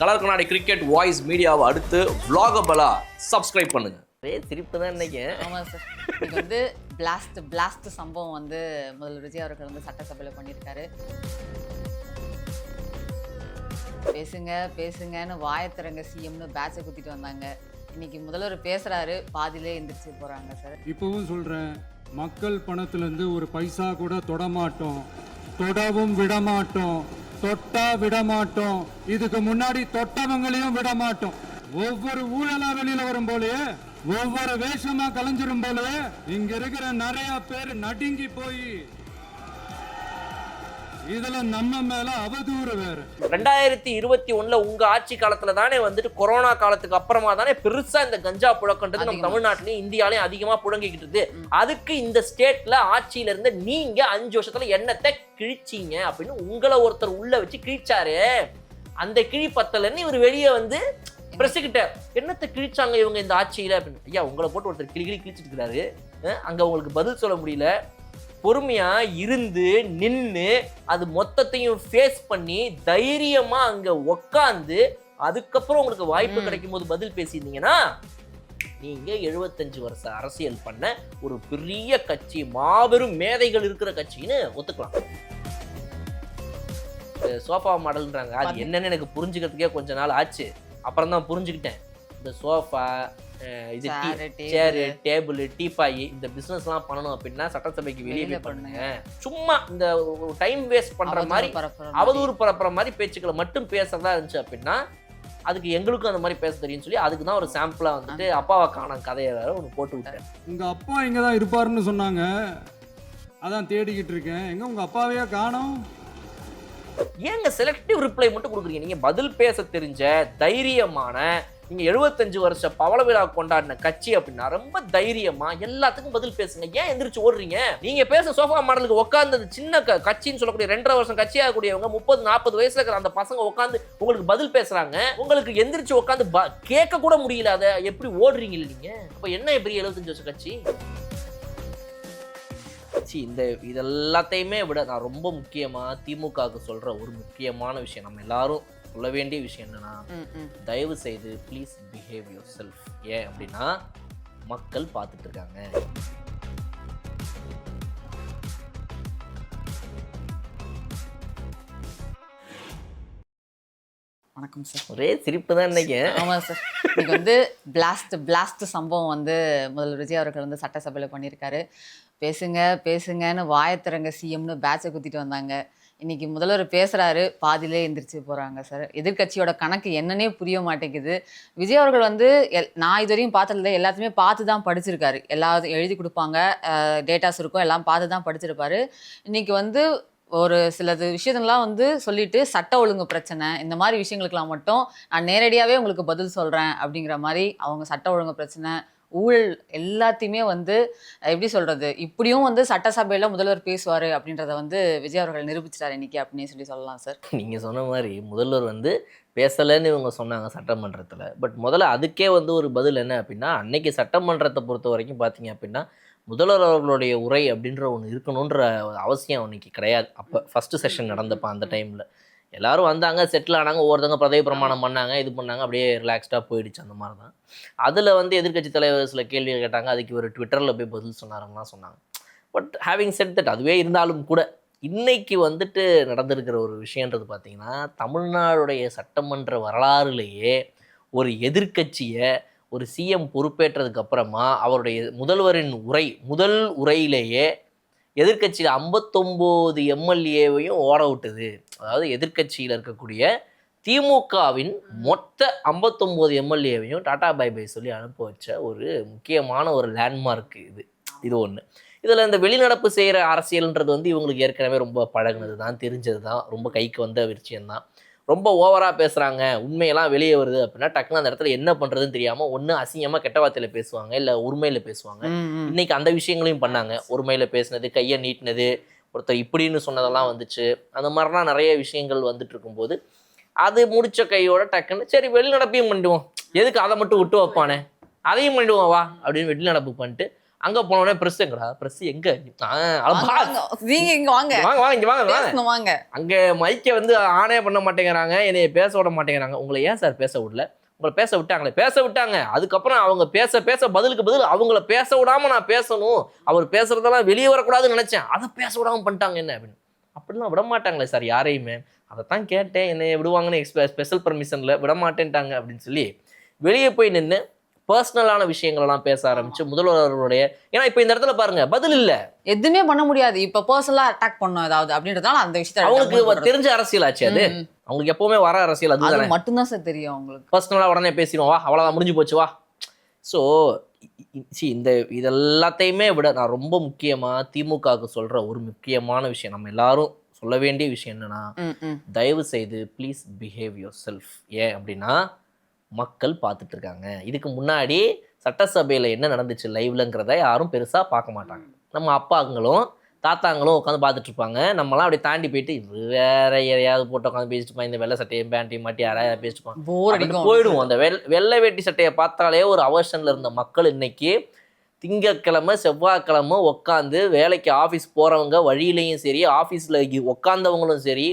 Colour கண்ணாடி cricket voice மீடியாவை அடுத்து vlogabala சப்ஸ்கிரைப் பண்ணுங்க. சிரிப்பு தான் இன்னைக்கு. ஆமாம் சார், இது வந்து பிளாஸ்ட் சம்பவம் வந்து முதல்வர் விஜய் அவர்கள் வந்து சட்டசபையில் பண்ணியிருக்காரு. பேசுங்கன்னு வாயத்திறங்க சிஎம்னு பேட்சை குத்திட்டு வந்தாங்க. இன்னைக்கு முதல்வர் பேசுறாரு, பாதியிலே எந்திரிச்சு போறாங்க சார். இப்பவும் சொல்றேன், மக்கள் பணத்திலிருந்து ஒரு பைசா கூட தொடமாட்டோம், தொடவும் விடமாட்டோம், தொட்டா விடமாட்டோம், இதுக்கு முன்னாடி தொட்டவங்களையும் விடமாட்டோம். ஒவ்வொரு ஊழலா வெளியில வரும் போலயே, ஒவ்வொரு வேஷமா கலைஞ்சிரும் போலயே இங்க இருக்கிற நிறைய பேர் நடுங்கி போய் இதுல நம்ம மேல அவதூறு வேற. 2021 உங்க ஆட்சி காலத்துல தானே வந்துட்டு கொரோனா காலத்துக்கு அப்புறமா தானே பெருசா இந்த கஞ்சா புழக்கன்றது நம்ம தமிழ்நாட்டிலையும் இந்தியாலையும் அதிகமா புழங்கிக்கிட்டு இருக்கு. அதுக்கு இந்த ஸ்டேட்ல ஆட்சியில இருந்து நீங்க 5 வருஷத்துல என்னத்தை கிழிச்சீங்க அப்படின்னு உங்களை ஒருத்தர் உள்ள வச்சு கிழிச்சாரு. அந்த கிழி பத்தலன்னு இவர் வெளியே வந்து பிரசிக்கிட்ட என்னத்தை கிழிச்சாங்க இவங்க இந்த ஆட்சியில அப்படின்னு. ஐயா, உங்களை போட்டு ஒருத்தர் கிழிச்சிட்டு இருக்கிறாரு, அங்க உங்களுக்கு பதில் சொல்ல முடியல. பொறுமையா இருந்து நின்று அது மொத்தத்தையும் ஃபேஸ் பண்ணி தைரியமா அங்க உக்காந்து அதுக்கப்புறம் உங்களுக்கு வாய்ப்பு கிடைக்கும் போது பதில் பேசியிருந்தீங்கன்னா நீங்க 75 வருஷம் அரசியல் பண்ண ஒரு பெரிய கட்சி, மாபெரும் மேதைகள் இருக்கிற கட்சின்னு ஒத்துக்கலாம். சோஃபா மாடல்ன்றாங்க, அது என்னன்னு எனக்கு புரிஞ்சுக்கிறதுக்கே கொஞ்ச நாள் ஆச்சு. அப்புறம் தான் புரிஞ்சுக்கிட்டேன். இந்த சோஃபா, இது சேரு, டேபிள், டீப்பாய், இந்த பிசினஸ் எல்லாம் பண்ணணும் அப்படின்னா சட்டசபைக்கு வெளியே பண்ணுங்க. சும்மா இந்த டைம் வேஸ்ட் பண்ற மாதிரி அவதூறு பரப்புற மாதிரி பேச்சுக்களை மட்டும் பேசுறதா இருந்துச்சு அப்படின்னா அதுக்கு எங்களுக்கும் அந்த மாதிரி பேச தெரியும்னு சொல்லி அதுக்கு தான் ஒரு சாம்பிளா வந்துட்டு அப்பாவை காண கதையை வேற ஒன்று போட்டு விட்டேன். உங்க அப்பா இங்கதான் இருப்பாருன்னு சொன்னாங்க, அதான் தேடிக்கிட்டு இருக்கேன். எங்க உங்க அப்பாவையே காணோம்? ஏங்க செலக்டிவ் ரிப்ளை மட்டும் கொடுக்குறீங்க? நீங்க பதில் பேச தெரிஞ்ச தைரியமான, நீங்க 75 வருஷம் பவள விழா கொண்டாடின கட்சி அப்படின்னா ரொம்ப தைரியமா எல்லாத்துக்கும் பதில் பேசுங்க. ஏன் எந்திரிச்சு ஓடுறீங்க? நீங்க பேச சோஃபா மாடலுக்கு உட்கார்ந்தது சின்ன கட்சின்னு சொல்லக்கூடிய 2.5 வருஷம் கட்சியாக கூடியவங்க 30-40 வயசுல இருக்கிற அந்த பசங்க உட்காந்து உங்களுக்கு பதில் பேசுறாங்க. உங்களுக்கு எந்திரிச்சு உட்காந்து கேட்க கூட முடியல. அதை எப்படி ஓடுறீங்க நீங்க? அப்ப என்ன பெரிய 75 வருஷம் கட்சி? இந்த இதெல்லாத்தையுமே விட நான் ரொம்ப முக்கியமா திமுகவுக்கு சொல்ற ஒரு முக்கியமான விஷயம், நம்ம எல்லாரும் சொல்ல வேண்டிய விஷயம் என்னன்னா, தயவு செய்து ப்ளீஸ் பிஹேவ் யுவர் செல்ஃப். ஏன் அப்படின்னா மக்கள் பார்த்துட்டு இருக்காங்க. வணக்கம் சார். ஒரே சிரிப்பு தான் இன்னைக்கு. ஆமாம் சார், இன்னைக்கு வந்து பிளாஸ்ட் சம்பவம் வந்து முதல்வர் விஜய் அவர்கள் வந்து சட்டசபையில் பண்ணியிருக்காரு. பேசுங்கன்னு வாயத்திறங்க சிஎம்னு பேட்சை குத்திட்டு வந்தாங்க. இன்னைக்கு முதல்வர் பேசுறாரு, பாதியிலே எந்திரிச்சு போறாங்க சார். எதிர்கட்சியோட கணக்கு என்னன்னே புரிய மாட்டேங்குது. விஜய் அவர்கள் வந்து நான் இது வரையும் பார்த்ததில்ல, எல்லாத்தையுமே பார்த்து தான் படிச்சிருக்காரு. எல்லாத்தையும் எழுதி கொடுப்பாங்க, டேட்டாஸ் இருக்கும், எல்லாம் பார்த்து தான் படிச்சிருப்பாரு. இன்னைக்கு வந்து ஒரு சிலது விஷயங்கள்லாம் வந்து சொல்லிட்டு சட்ட ஒழுங்கு பிரச்சனை இந்த மாதிரி விஷயங்களுக்கெல்லாம் மட்டும் நான் நேரடியாகவே உங்களுக்கு பதில் சொல்கிறேன் அப்படிங்கிற மாதிரி அவங்க சட்ட ஒழுங்கு பிரச்சனை, ஊழல் எல்லாத்தையுமே வந்து எப்படி சொல்கிறது, இப்படியும் வந்து சட்டசபையில் முதல்வர் பேசுவார் அப்படின்றத வந்து விஜய் அவர்கள் நிரூபிச்சிட்டார் இன்னைக்கு அப்படின்னு சொல்லலாம் சார். நீங்கள் சொன்ன மாதிரி முதல்வர் வந்து பேசலைன்னு இவங்க சொன்னாங்க சட்டமன்றத்தில். பட் முதல்ல அதுக்கே வந்து ஒரு பதில் என்ன அப்படின்னா, அன்னைக்கு சட்டமன்றத்தை பொறுத்த வரைக்கும் பார்த்தீங்க அப்படின்னா முதல்வர் அவர்களுடைய உரை அப்படின்ற ஒன்று இருக்கணுன்ற அவசியம் அன்னைக்கு கிடையாது. அப்போ ஃபஸ்ட்டு செஷன் நடந்தப்போ அந்த டைமில் எல்லாரும் வந்தாங்க, செட்டில் ஆனாங்க, ஒவ்வொருத்தவங்க பதவி பிரமாணம் பண்ணாங்க, இது பண்ணாங்க, அப்படியே ரிலாக்ஸ்டாக போயிடுச்சு. அந்த மாதிரி தான். அதில் வந்து எதிர்க்கட்சி தலைவர் சில கேள்விகள் கேட்டாங்க, அதுக்கு ஒரு ட்விட்டரில் போய் பதில் சொன்னாருங்கலாம் சொன்னாங்க. பட் ஹேவிங் செட் தட், அதுவே இருந்தாலும் கூட இன்னைக்கு வந்துட்டு நடந்திருக்கிற ஒரு விஷயன்றது பார்த்திங்கன்னா, தமிழ்நாடுடைய சட்டமன்ற வரலாறுலேயே ஒரு எதிர்க்கட்சியை ஒரு சிஎம் பொறுப்பேற்றதுக்கு அப்புறமா அவருடைய முதல்வரின் முதல் உரையிலேயே எதிர்கட்சியில் 59 எம்எல்ஏவையும் ஓட விட்டது. அதாவது எதிர்கட்சியில் இருக்கக்கூடிய திமுகவின் மொத்த 59 எம்எல்ஏவையும் டாடா பை பை சொல்லி அனுப்ப வச்ச ஒரு முக்கியமான ஒரு லேண்ட்மார்க் இது ஒன்று. இதில் இந்த வெளிநடப்பு செய்கிற அரசியல்ன்றது வந்து இவங்களுக்கு ஏற்கனவே ரொம்ப பழகினது தான், தெரிஞ்சது தான், ரொம்ப கைக்கு வந்த விஷயம்தான். ரொம்ப ஓவராக பேசுகிறாங்க, உண்மையெல்லாம் வெளியே வருது அப்படின்னா டக்குன்னு அந்த இடத்துல என்ன பண்ணுறதுன்னு தெரியாமல் ஒன்று அசிங்கமாக கெட்ட வார்த்தையில் பேசுவாங்க, இல்லை உரிமையில் பேசுவாங்க. இன்னைக்கு அந்த விஷயங்களையும் பண்ணாங்க. உரிமையில் பேசினது, கையை நீட்டினது, ஒருத்தர் இப்படின்னு சொன்னதெல்லாம் வந்துச்சு. அந்த மாதிரிலாம் நிறைய விஷயங்கள் வந்துட்டு இருக்கும்போது அது முடிச்ச கையோட டக்குன்னு சரி வெளிநடப்பையும் பண்ணிடுவோம், எதுக்கு அதை மட்டும் விட்டு வைப்பானே, அதையும் பண்ணிடுவோம் வா அப்படின்னு வெளிநடப்பு பண்ணிட்டு அங்கே போனோடனே ப்ரெஸ் எங்கடா, ப்ரெஸ் எங்கே, நீங்க இங்க வாங்க, வாங்க வாங்க இங்கே வாங்க வாங்க. பேசணும் வாங்க. அங்கே மைக்கை வந்து ஆனே பண்ண மாட்டேங்கிறாங்க, என்னைய பேச விட மாட்டேங்கிறாங்க. உங்களை ஏன் சார் பேச விடல? உங்களை பேச விட்டாங்களே, பேச விட்டாங்க. அதுக்கப்புறம் அவங்க பேச பேச பதிலுக்கு பதில் அவங்கள பேச விடாம நான் பேசணும், அவர் பேசுறதெல்லாம் வெளியே வரக்கூடாதுன்னு நினைச்சேன், அதை பேச விடாம பண்ணிட்டாங்க என்ன அப்படின்னு. அப்படிலாம் விட மாட்டாங்களே சார் யாரையுமே. அதைத்தான் கேட்டேன், என்னை விடுவாங்கன்னு ஸ்பெஷல் பர்மிஷனில் விட மாட்டேன்ட்டாங்க அப்படின்னு சொல்லி வெளியே போய் நின்று பர்சனலான விஷயங்களெல்லாம் பேச ஆரம்பிச்சு முதல்வர் அவர்களுடைய, ஏன்னா இப்போ இந்த இடத்துல பாருங்க பதில் இல்லை, எதுவுமே பண்ண முடியாது. இப்ப பர்சனலா அட்டாக் பண்ணோம் ஏதாவது அப்படின்றதால அந்த விஷயத்தை அவங்களுக்கு தெரிஞ்ச அரசியல் ஆச்சு அது. அவங்களுக்கு எப்பவுமே வர அரசியல் அது அதுதானே. மட்டும்தான் சார் தெரியும் அவங்களுக்கு. பர்சனலாக உடனே பேசிடுவோம், வா அவ்வளோதான் முடிஞ்சு போச்சு வா. ஸோ இந்த இதெல்லாத்தையுமே விட நான் ரொம்ப முக்கியமாக திமுகவுக்கு சொல்கிற ஒரு முக்கியமான விஷயம், நம்ம எல்லாரும் சொல்ல வேண்டிய விஷயம் என்னன்னா, தயவு செய்து ப்ளீஸ் பிஹேவ் யுவர் செல்ஃப். ஏன் அப்படின்னா மக்கள் பார்த்துட்டு இருக்காங்க. இதுக்கு முன்னாடி சட்டசபையில் என்ன நடந்துச்சு லைவ்லங்கிறத யாரும் பெருசாக பார்க்க மாட்டாங்க. நம்ம அப்பாங்களும் தாத்தாங்களும் உட்காந்து பார்த்துட்டு இருப்பாங்க. நம்மளாம் அப்படியே தாண்டி போயிட்டு இது வேற எதையாவது போட்டு உட்காந்து பேசிட்டு இருப்பாங்க, இந்த வெள்ளை சட்டையும் பேண்ட்டையும் மாட்டி யாராவது பேசிட்டு இருப்பாங்க, போர் அடிக்கும் போயிடுவோம். அந்த வெள்ளை வேட்டி சட்டையை பார்த்தாலே ஒரு அவர்ஷனில் இருந்த மக்கள் இன்னைக்கு திங்கக்கிழமை செவ்வாய்க்கிழமை உட்காந்து வேலைக்கு ஆஃபீஸ் போகிறவங்க வழியிலையும் சரி, ஆஃபீஸில் உட்காந்தவங்களும் சரி,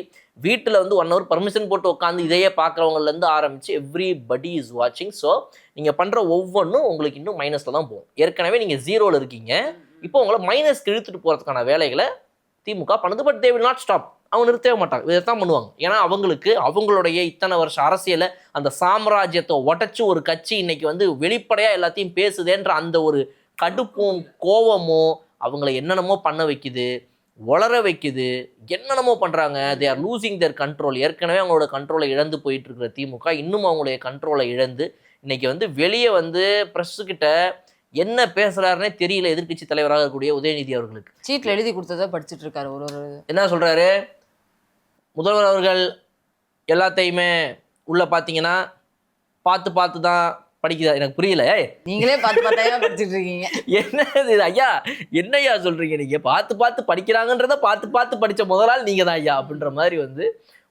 வீட்டில் வந்து 1 hour பர்மிஷன் போட்டு உட்காந்து இதையே பார்க்குறவங்கலேருந்து ஆரம்பித்து எவ்ரிபடி இஸ் வாட்சிங். ஸோ நீங்கள் பண்ணுற ஒவ்வொன்றும் உங்களுக்கு இன்னும் மைனஸில் தான் போகும். ஏற்கனவே நீங்கள் 0ல் இருக்கீங்க, இப்போ உங்களை மைனஸ்க்கு இழுத்துட்டு போகிறதுக்கான வேலைகளை திமுக பண்ணுது. But they will not stop. அவங்க நிறுத்தவே மாட்டாங்க, இதை தான் பண்ணுவாங்க. ஏன்னா அவங்களுக்கு அவங்களுடைய இத்தனை வருஷம் அரசியலை அந்த சாம்ராஜ்யத்தை உடச்சி ஒரு கட்சி இன்னைக்கு வந்து வெளிப்படையாக எல்லாத்தையும் பேசுதேன்ற அந்த ஒரு கடுப்பும் கோவமும் அவங்களை என்னென்னமோ பண்ண வைக்குது, வளர வைக்குது, என்னென்னமோ பண்ணுறாங்க. They are losing there control. ஏற்கனவே அவங்களோட கண்ட்ரோலை இழந்து போயிட்டு இருக்கிற திமுக இன்னும் அவங்களுடைய கண்ட்ரோலை இழந்து இன்னைக்கு வந்து வெளியே வந்து ப்ரெஸ்ஸுக்கிட்ட என்ன பேசுறாருன்னே தெரியல. எதிர்க்கட்சி தலைவராக இருக்கக்கூடிய உதயநிதி அவர்களுக்கு சீட்ல எழுதி கொடுத்ததை படிச்சுட்டு இருக்காரு. ஒரு என்ன சொல்றாரு முதல்வர் அவர்கள், எல்லாத்தையுமே உள்ள பார்த்தீங்கன்னா பார்த்து தான் படிக்குதா, எனக்கு புரியல. நீங்களே பார்த்து படிச்சுட்டு இருக்கீங்க. என்னது ஐயா, என்னையா சொல்றீங்க நீங்க? பார்த்து படிக்கிறாங்கன்றத பார்த்து படிச்ச முதலால் நீங்க தான் ஐயா அப்படின்ற மாதிரி வந்து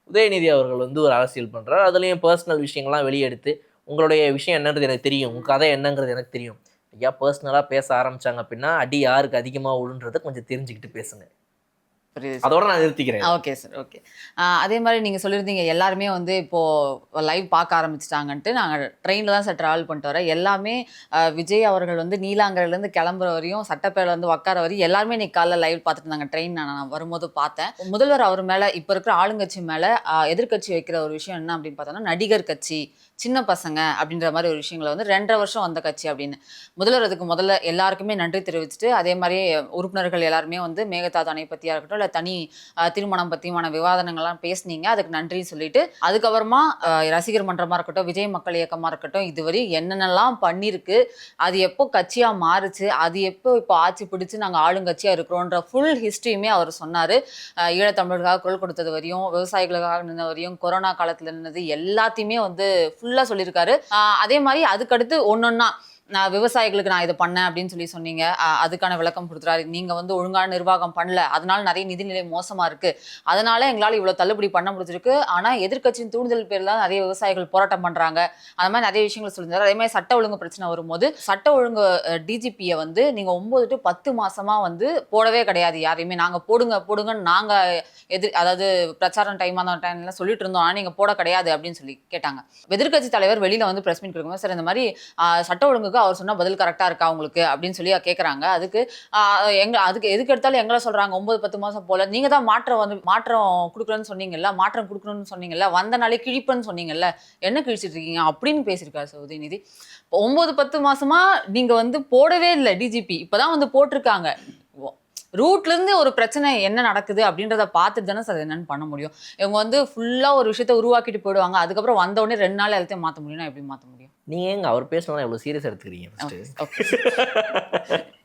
உதயநிதி அவர்கள் வந்து ஒரு அரசியல் பண்றாரு. அதுலயும் பர்சனல் விஷயங்கள்லாம் வெளியெடுத்து உங்களுடைய விஷயம் என்னன்றது எனக்கு தெரியும், உங்க கதை என்னங்கிறது எனக்கு தெரியும் ஐயா, பர்சனலாக பேச ஆரம்பிச்சாங்க அப்படின்னா அடி யாருக்கு அதிகமாக விழுன்றதை கொஞ்சம் தெரிஞ்சுக்கிட்டு பேசுங்க. அதோட நான் நிறுத்திக்கிறேன். Okay sir, okay. அதே மாதிரி நீங்கள் சொல்லியிருந்தீங்க எல்லாருமே வந்து இப்போது லைவ் பார்க்க ஆரம்பிச்சிட்டாங்கன்ட்டு. நாங்கள் ட்ரெயினில் தான் சார் ட்ராவல் பண்ணிட்டு வரேன். எல்லாமே விஜய் அவர்கள் வந்து நீலாங்கரையிலேருந்து கிளம்புற வரையும் சட்டப்பேரில் வந்து உட்கார வரையும் எல்லாருமே இன்னைக்கு காலைல லைவ் பார்த்துட்டு இருந்தாங்க. ட்ரெயின் நான் வரும்போது பார்த்தேன். முதல்வர் அவர் மேலே, இப்போ இருக்கிற ஆளுங்கட்சி மேலே எதிர்கட்சி வைக்கிற ஒரு விஷயம் என்ன அப்படின்னு பார்த்தோன்னா, நடிகர் கட்சி, சின்ன பசங்க அப்படின்ற மாதிரி ஒரு விஷயங்களை வந்து 2.5 வருஷம் வந்த கட்சி அப்படின்னு. முதல்வர் அதுக்கு முதல்ல எல்லாருக்குமே நன்றி தெரிவிச்சுட்டு, அதே மாதிரி உறுப்பினர்கள் எல்லாருமே வந்து மேகதாது அணை பற்றியாக இருக்கட்டும், இல்லை தனி திருமணம் பற்றியான விவாதங்கள்லாம் பேசுனீங்க, அதுக்கு நன்றி சொல்லிட்டு, அதுக்கப்புறமா ரசிகர் மன்றமாக இருக்கட்டும், விஜய் மக்கள் இயக்கமாக இருக்கட்டும், இதுவரை என்னென்னலாம் பண்ணியிருக்கு, அது எப்போ கட்சியாக மாறுச்சு, அது இப்போ ஆட்சி பிடிச்சு நாங்கள் ஆளுங்கட்சியாக இருக்கிறோன்ற ஃபுல் ஹிஸ்ட்ரியுமே அவர் சொன்னார். ஈழத்தமிழர்களுக்காக குரல் கொடுத்தது வரையும், விவசாயிகளுக்காக நின்ன வரையும், கொரோனா காலத்தில் நின்னது எல்லாத்தையுமே வந்து ஃபுல்லாக சொல்லியிருக்காரு. அதே மாதிரி அதுக்கடுத்து ஒன்னொன்னா நான் விவசாயிகளுக்கு நான் இதை பண்ணேன் அப்படின்னு சொன்னீங்க, அதுக்கான விளக்கம் கொடுத்துறாரு. நீங்கள் வந்து ஒழுங்கான நிர்வாகம் பண்ணல, அதனால நிறைய நிதிநிலை மோசமாக இருக்குது, அதனால எங்களால் இவ்வளோ தள்ளுபடி பண்ண முடிஞ்சிருக்கு, ஆனால் எதிர்க்கட்சியின் தூண்டுதல் பேரில் தான் நிறைய விவசாயிகள் போராட்டம் பண்ணுறாங்க, அந்த மாதிரி நிறைய விஷயங்கள் சொல்லியிருந்தாரு. அதே மாதிரி சட்ட ஒழுங்கு பிரச்சனை வரும்போது சட்ட ஒழுங்கு டிஜிபியை வந்து நீங்கள் 9 to 10 மாதமாக வந்து போடவே கிடையாது யாரையுமே. நாங்கள் போடுங்கன்னு நாங்கள் அதாவது பிரச்சாரம் டைமாக அந்த டைம்லாம் சொல்லிட்டு இருந்தோம், ஆனால் நீங்கள் போட கிடையாது அப்படின்னு சொல்லி கேட்டாங்க. எதிர்க்கட்சி தலைவர் வெளியில் வந்து ப்ரெஸ் மீட் கொடுக்கும்போது, சார் இந்த மாதிரி சட்ட ஒழுங்குக்கு அவர் சொன்ன பதில் கரெக்டாக இருக்கா உங்களுக்கு அப்படின்னு சொல்லி கேட்குறாங்க. அதுக்கு எதுக்கு எடுத்தாலும் எங்களை சொல்கிறாங்க 9-10 மாதம் போல, நீங்கள் தான் மாற்றம் கொடுக்குறேன்னு சொன்னீங்கல்ல, மாற்றம் கொடுக்கணும்னு சொன்னீங்கல்ல, வந்த நாளே கிழிப்புன்னு சொன்னீங்கல்ல, என்ன கிழிச்சிட்டு இருக்கீங்க அப்படின்னு பேசியிருக்காரு சார் உதயநிதி. 9-10 மாசமா நீங்கள் வந்து போடவே இல்லை டிஜிபி, இப்போதான் வந்து போட்டிருக்காங்க. ரூட்லேருந்து ஒரு பிரச்சனை என்ன நடக்குது அப்படின்றத பார்த்துட்டு தானே சார் என்னென்னு பண்ண முடியும். இவங்க வந்து ஃபுல்லாக ஒரு விஷயத்தை உருவாக்கிட்டு போயிடுவாங்க, அதுக்கப்புறம் வந்தோடனே 2 நாள் எல்லாத்தையும் மாற்ற முடியும்னா எப்படி மாற்ற முடியும்? நீங்கள் எங்க அவர் பேசணும் எவ்வளோ சீரியஸாக எடுத்துக்கிறீங்க?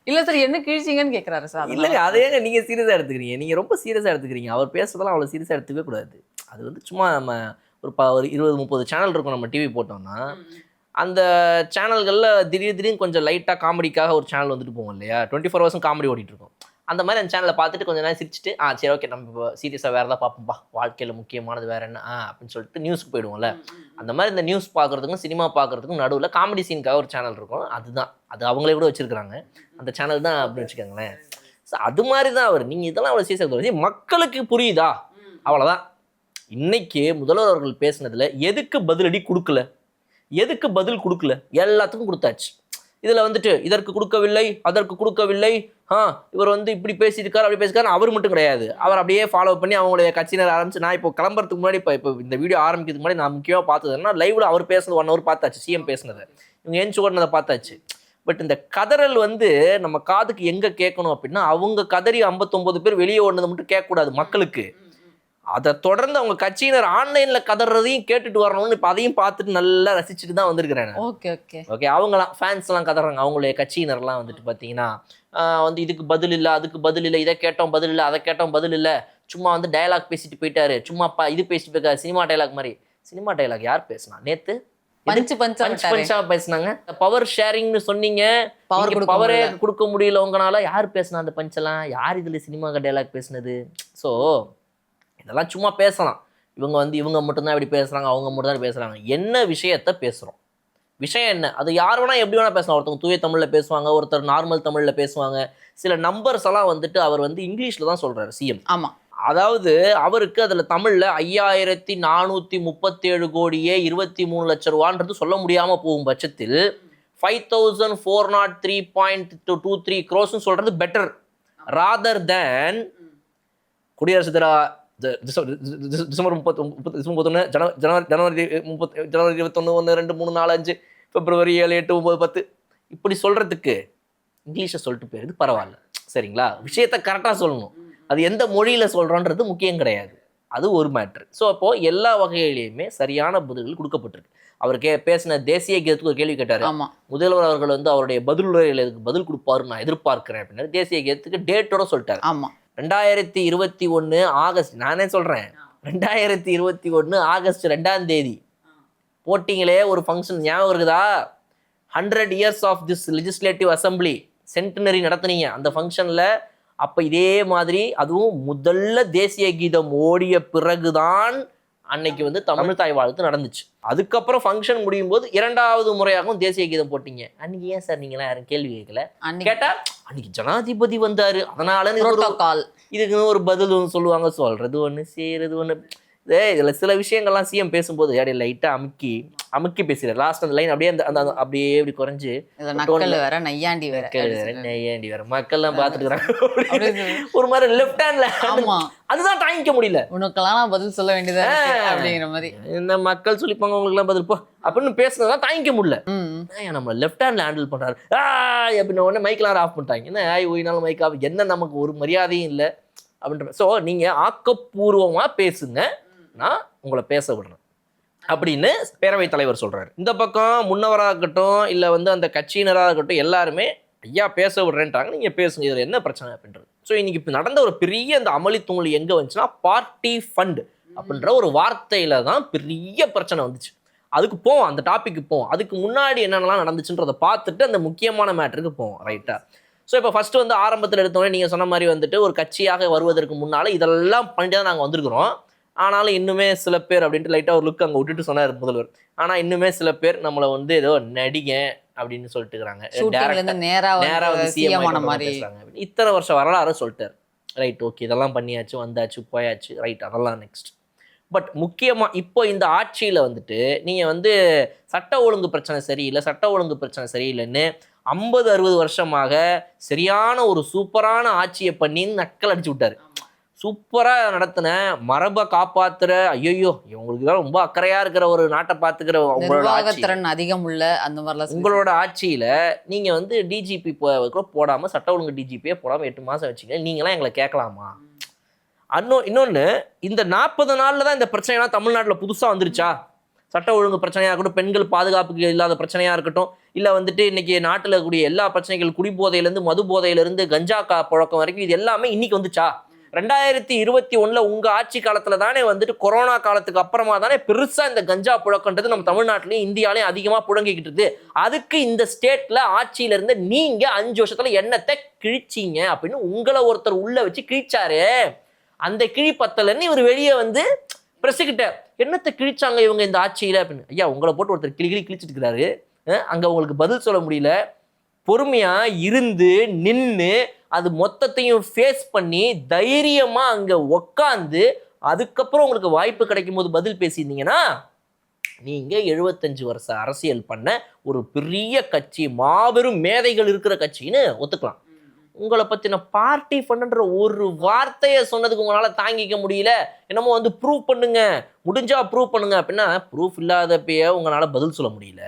இல்லை சார், என்ன கிழிச்சிங்கன்னு கேட்குறாரு சார். இல்லைங்க, அதையேங்க நீங்கள் சீரியஸாக எடுத்துக்கிறீங்க, நீங்கள் ரொம்ப சீரியஸாக எடுத்துக்கிறீங்க. அவர் பேசுறதெல்லாம் அவ்வளோ சீரியஸாக எடுத்துக்கவே கூடாது. அது வந்து சும்மா நம்ம ஒரு 20-30 சேனல் இருக்கும், நம்ம டிவி போட்டோம்னா அந்த சேனல்களில் திடீர்னு கொஞ்சம் லைட்டாக காமெடிக்காக ஒரு சேனல் வந்துட்டு போவோம் இல்லையா, 24 hours காமெடி ஓடிட்டு இருக்கும். அந்த மாதிரி அந்த சேனலை பார்த்துட்டு கொஞ்சம் நேரம் சிரிச்சுட்டு சரி ஓகே நம்ம இப்போ சீரியஸாக வேறு ஏதாவது பார்ப்போம்பா, வாழ்க்கையில் முக்கியமானது வேறு என்ன அப்படின்னு சொல்லிட்டு நியூஸ்க்கு போயிடுவோம்ல. அந்த மாதிரி இந்த நியூஸ் பார்க்குறதுக்கும் சினிமா பார்க்குறதுக்கும் நடுவில் காமெடி சீனுக்காக ஒரு சேனல் இருக்கும். அதுதான் அது அவங்களே கூட வச்சுருக்காங்க அந்த சேனல் தான் அப்படின்னு வச்சுக்கோங்களேன். ஸோ அது மாதிரி தான் அவர். நீங்கள் இதெல்லாம் அவ்வளோ சீரியஸாக மக்களுக்கு புரியுதா, அவ்வளோதான். இன்னைக்கு முதல்வர் அவர்கள் பேசுனதில் எதுக்கு பதிலடி கொடுக்கல, எதுக்கு பதில் கொடுக்கல, எல்லாத்துக்கும் கொடுத்தாச்சு. இதில் வந்துட்டு இதற்கு கொடுக்கவில்லை, அதற்கு கொடுக்கவில்லை, இவர் வந்து இப்படி பேசியிருக்காரு அப்படி பேசியிருக்காரு. அவர் மட்டும் கிடையாது, அவர் அப்படியே ஃபாலோ பண்ணி அவங்களுடைய கட்சியினர் ஆரம்பிச்சு. நான் இப்போ கிளம்புறதுக்கு முன்னாடி இப்போ இந்த வீடியோ ஆரம்பிக்கிறதுக்கு முன்னாடி நான் முக்கியமாக பார்த்ததுன்னா லைவ்ல அவர் பேசுனது 1 hour பார்த்தாச்சு. சிஎம் பேசுனதை இவங்க ஏஞ்சி ஓடினதை பார்த்தாச்சு. பட் இந்த கதறல் வந்து நம்ம காதுக்கு எங்கே கேட்கணும் அப்படின்னா, அவங்க கதறி 59 பேர் வெளியே ஓடினதை மட்டும் கேட்கக்கூடாது மக்களுக்கு. அதை தொடர்ந்து அவங்க கட்சியினர் ஆன்லைன்ல கதறதையும் கேட்டுட்டு வரணும்னு இப்போ அதையும் பார்த்துட்டு நல்லா ரசிச்சுட்டு தான் வந்திருக்கிறேன். ஓகே அவங்களாம் ஃபேன்ஸ்லாம் கதறாங்க. அவங்களுடைய கட்சியினர்லாம் வந்துட்டு பார்த்தீங்கன்னா வந்து இதுக்கு பதில் இல்லை, அதுக்கு பதில் இல்லை, இதை கேட்டோம் பதில் இல்லை, அதை கேட்டோம் பதில் இல்லை, சும்மா வந்து டயலாக் பேசிட்டு போயிட்டாரு, சும்மா இது பேசிட்டு போயிருக்காரு, சினிமா டயலாக் மாதிரி. சினிமா டயலாக் யார் பேசினா? நேத்து பஞ்சா பேசினாங்க. பவர் ஷேரிங்னு சொன்னீங்க, பவரே கொடுக்க முடியல உங்களால. யார் பேசினா அந்த பஞ்செல்லாம்? யார் இதுல சினிமா டயலாக் பேசினது? ஸோ இதெல்லாம் சும்மா பேசலாம். இவங்க மட்டும்தான் இப்படி பேசுறாங்க, அவங்க மட்டும் தான் பேசுறாங்க. என்ன விஷயத்த பேசுறோம், விஷயம் என்ன? அது யார் வேணா எப்படி வேணா பேசலாம். ஒருத்தவங்க தூய தமிழ்ல பேசுவாங்க, ஒருத்தர் நார்மல் தமிழ்ல பேசுவாங்க. சில நம்பர்ஸ் எல்லாம் வந்துட்டு அவர் வந்து இங்கிலீஷ்ல தான் சொல்றாரு சிஎம். ஆமா, அதாவது அவருக்கு அதுல தமிழ்ல 5437 கோடியே 23 லட்சம் ரூபான்றது சொல்ல முடியாம போகும் பட்சத்தில் 5403.23 crores சொல்றது பெட்டர் ராதர் தேன் குடியரசு தின டிசம்பர் 31, ஜனவரி 21, 1, 2, 3, 4, 5, பிப்ரவரி 7, 8, 9, 10 இப்படி சொல்றதுக்கு இங்கிலீஷை சொல்லிட்டு போயிருது பரவாயில்ல. சரிங்களா? விஷயத்த கரெக்டாக சொல்லணும். அது எந்த மொழியில் சொல்கிறோன்றது முக்கியம் கிடையாது, அது ஒரு மேட்ரு. ஸோ அப்போது எல்லா வகையிலையுமே சரியான பதில்கள் கொடுக்கப்பட்டிருக்கு. அவர் பேசின தேசிய கீதத்துக்கு ஒரு கேள்வி கேட்டார். முதல்வர் அவர்கள் வந்து அவருடைய பதில் கொடுப்பாரு நான் எதிர்பார்க்கிறேன் அப்படின்னா தேசிய கீதத்துக்கு டேட்டோட சொல்லிட்டாரு. 2021 ஆகஸ்ட், நானே சொல்கிறேன் 2021 ஆகஸ்ட் 2ஆம் தேதி போட்டிங்களே ஒரு ஃபங்க்ஷன் ஞாபகம் இருக்குதா? 100 years of this legislative assembly centenary நடத்துனீங்க அந்த ஃபங்க்ஷனில். அப்போ இதே மாதிரி அதுவும் முதல்ல தேசிய கீதம் ஓடிய பிறகுதான் அன்னைக்கு வந்து தமிழ் தாய் வாழ்த்து நடந்துச்சு. அதுக்கப்புறம் ஃபங்க்ஷன் முடியும் போது 2வது முறையாகவும் தேசிய கீதம் போட்டீங்க. அன்னைக்கு ஏன் சார் நீங்களாம் யாரும் கேள்வி கேட்கல? கேட்டா அன்னைக்கு ஜனாதிபதி வந்தாரு அதனால இதுக்கு ஒரு பதில் சொல்லுவாங்க. சொல்றது ஒண்ணு செய்யறது ஒண்ணு. இதுல சில விஷயங்கள்லாம் சிஎம் பேசும்போது அப்படியே லைட்டா அமுக்கி பேசுறாரு. லாஸ்ட் அந்த லைன் அப்படியே அந்த அப்படியே இப்படி குறைஞ்சு நையாண்டி வேற மக்கள் எல்லாம் பாத்துட்டு ஒரு மாதிரி லெஃப்ட் ஹேண்ட்ல. அதுதான் தாங்கிக்க முடியல. உனக்கெல்லாம் பதில் சொல்ல வேண்டியதா அப்படிங்கிற மாதிரி இந்த மக்கள் சொல்லிப்பாங்க உங்களுக்கு எல்லாம் பதில் போ அப்படின்னு பேசுனதான் தாங்கிக்க முடியல. நம்ம லெஃப்ட் ஹேண்ட்ல ஹேண்டில் பண்றாரு அப்படின்னு உடனே மைக்கெல்லாம் ஆஃப் பண்ணிட்டாங்க. என்ன ஓய்னாலும் மைக் ஆஃப், என்ன நமக்கு ஒரு மரியாதையும் இல்லை அப்படின்ற. ஸோ நீங்க ஆக்கப்பூர்வமா பேசுங்க, நான் உங்களை பேச விடுறேன் அப்படின்னு பேரவைத் தலைவர் சொல்றாரு. இந்த பக்கம் முன்னவராக இருக்கட்டும் இல்லை வந்து அந்த கட்சியினராக இருக்கட்டும் எல்லாருமே ஐயா பேச விடுறேன்ட்டாங்க. நீங்க பேசுங்க, இதில் என்ன பிரச்சனை அப்படின்றது. ஸோ இன்னைக்கு இப்போ நடந்த ஒரு பெரிய அந்த அமளி துங்களி எங்கே வந்துச்சுன்னா பார்ட்டி ஃபண்ட் அப்படின்ற ஒரு வார்த்தையில தான் பெரிய பிரச்சனை வந்துச்சு. அதுக்கு போவோம், அந்த டாபிக்கு போவோம். அதுக்கு முன்னாடி என்னென்னலாம் நடந்துச்சுன்றதை பார்த்துட்டு அந்த முக்கியமான மேட்டருக்கு போவோம். ரைட்டா? ஸோ இப்போ ஃபஸ்ட்டு வந்து ஆரம்பத்தில் எடுத்தோடனே நீங்கள் சொன்ன மாதிரி வந்துட்டு ஒரு கட்சியாக வருவதற்கு முன்னால் இதெல்லாம் பண்ணிட்டு தான் நாங்கள் வந்திருக்கிறோம். ஆனாலும் இன்னுமே சில பேர் அப்படின்ட்டு லைட்டாக ஒரு லுக் அங்கே விட்டுட்டு சொன்னார் முதல்வர். ஆனால் இன்னுமே சில பேர் நம்மளை வந்து ஏதோ நடிக அப்படின்னு சொல்லிட்டு இருக்கிறாங்க. நேராக வந்து சிஎம் பேசுறாங்க. இத்தனை வருஷம் வரலாறு சொல்லிட்டார். ரைட், ஓகே, இதெல்லாம் பண்ணியாச்சு, வந்தாச்சு, போயாச்சு, ரைட், அதெல்லாம் நெக்ஸ்ட். பட் முக்கியமாக இப்போ இந்த ஆட்சியில் வந்துட்டு நீங்கள் வந்து சட்ட ஒழுங்கு பிரச்சனை சரியில்லைன்னு 50-60 வருஷமாக சரியான ஒரு சூப்பரான ஆட்சியை பண்ணி நக்கல் அடிச்சு விட்டாரு. சூப்பராக நடத்தின மரபை காப்பாத்துற, ஐயோ இவங்களுக்கு தான் ரொம்ப அக்கறையா இருக்கிற ஒரு நாட்டை பார்த்துக்கிற அதிகம் உள்ள அந்த மாதிரிலாம் உங்களோட ஆட்சியில் நீங்கள் வந்து டிஜிபி போடாமல் சட்ட ஒழுங்கு டிஜிபியே போடாமல் 8 மாதம் வச்சுக்க, நீங்களாம் எங்களை கேட்கலாமா? இன்னொன்று, இந்த 40 நாளில் தான் இந்த பிரச்சனைலாம் தமிழ்நாட்டில் புதுசாக வந்துருச்சா? சட்ட ஒழுங்கு பிரச்சனையாக இருக்கட்டும், பெண்கள் பாதுகாப்புக்கு இல்லாத பிரச்சனையாக இருக்கட்டும், இல்லை வந்துட்டு இன்னைக்கு நாட்டில் இருக்கக்கூடிய எல்லா பிரச்சனைகள், குடிபோதையிலேருந்து மது போதையிலேருந்து கஞ்சா புழக்கம் வரைக்கும், இது எல்லாமே இன்னைக்கு வந்துச்சா? 2021 உங்க ஆட்சி காலத்துல தானே வந்துட்டு கொரோனா காலத்துக்கு அப்புறமா தானே பெருசா இந்த கஞ்சா புழக்கன்றது நம்ம தமிழ்நாட்டிலையும் இந்தியாலையும் அதிகமா புழங்கிக்கிட்டு இருக்கு. அதுக்கு இந்த ஸ்டேட்ல ஆட்சியில இருந்து நீங்க 5 வருஷத்துல என்னத்தை கிழிச்சீங்க அப்படின்னு உங்களை ஒருத்தர் உள்ள வச்சு கிழிச்சாரு. அந்த கிழி பத்தலன்னு இவர் வெளியே வந்து பிரசுகிட்ட என்னத்தை கிழிச்சாங்க இவங்க இந்த ஆட்சியில அப்படின்னு. ஐயா, உங்களை போட்டு ஒருத்தர் கிழிச்சிட்டு இருக்கிறாரு, அங்க உங்களுக்கு பதில் சொல்ல முடியல. பொறுமையா இருந்து நின்று அது மொத்தத்தையும் ஃபேஸ் பண்ணி தைரியமா அங்க உக்காந்து அதுக்கப்புறம் உங்களுக்கு வாய்ப்பு கிடைக்கும் போது பதில் பேசியிருந்தீங்கன்னா நீங்க 75 வருஷ அரசியல் பண்ண ஒரு பெரிய கட்சி, மாபெரும் மேதைகள் இருக்கிற கட்சின்னு ஒத்துக்கலாம். உங்களை பத்தின பார்ட்டி ஃபண்டுன்ற ஒரு வார்த்தையை சொன்னதுக்கு உங்களால தாங்கிக்க முடியல. என்னமோ வந்து ப்ரூவ் பண்ணுங்க, முடிஞ்சா ப்ரூவ் பண்ணுங்க அப்படின்னா ப்ரூஃப் இல்லாதப்பயே உங்களால பதில் சொல்ல முடியல.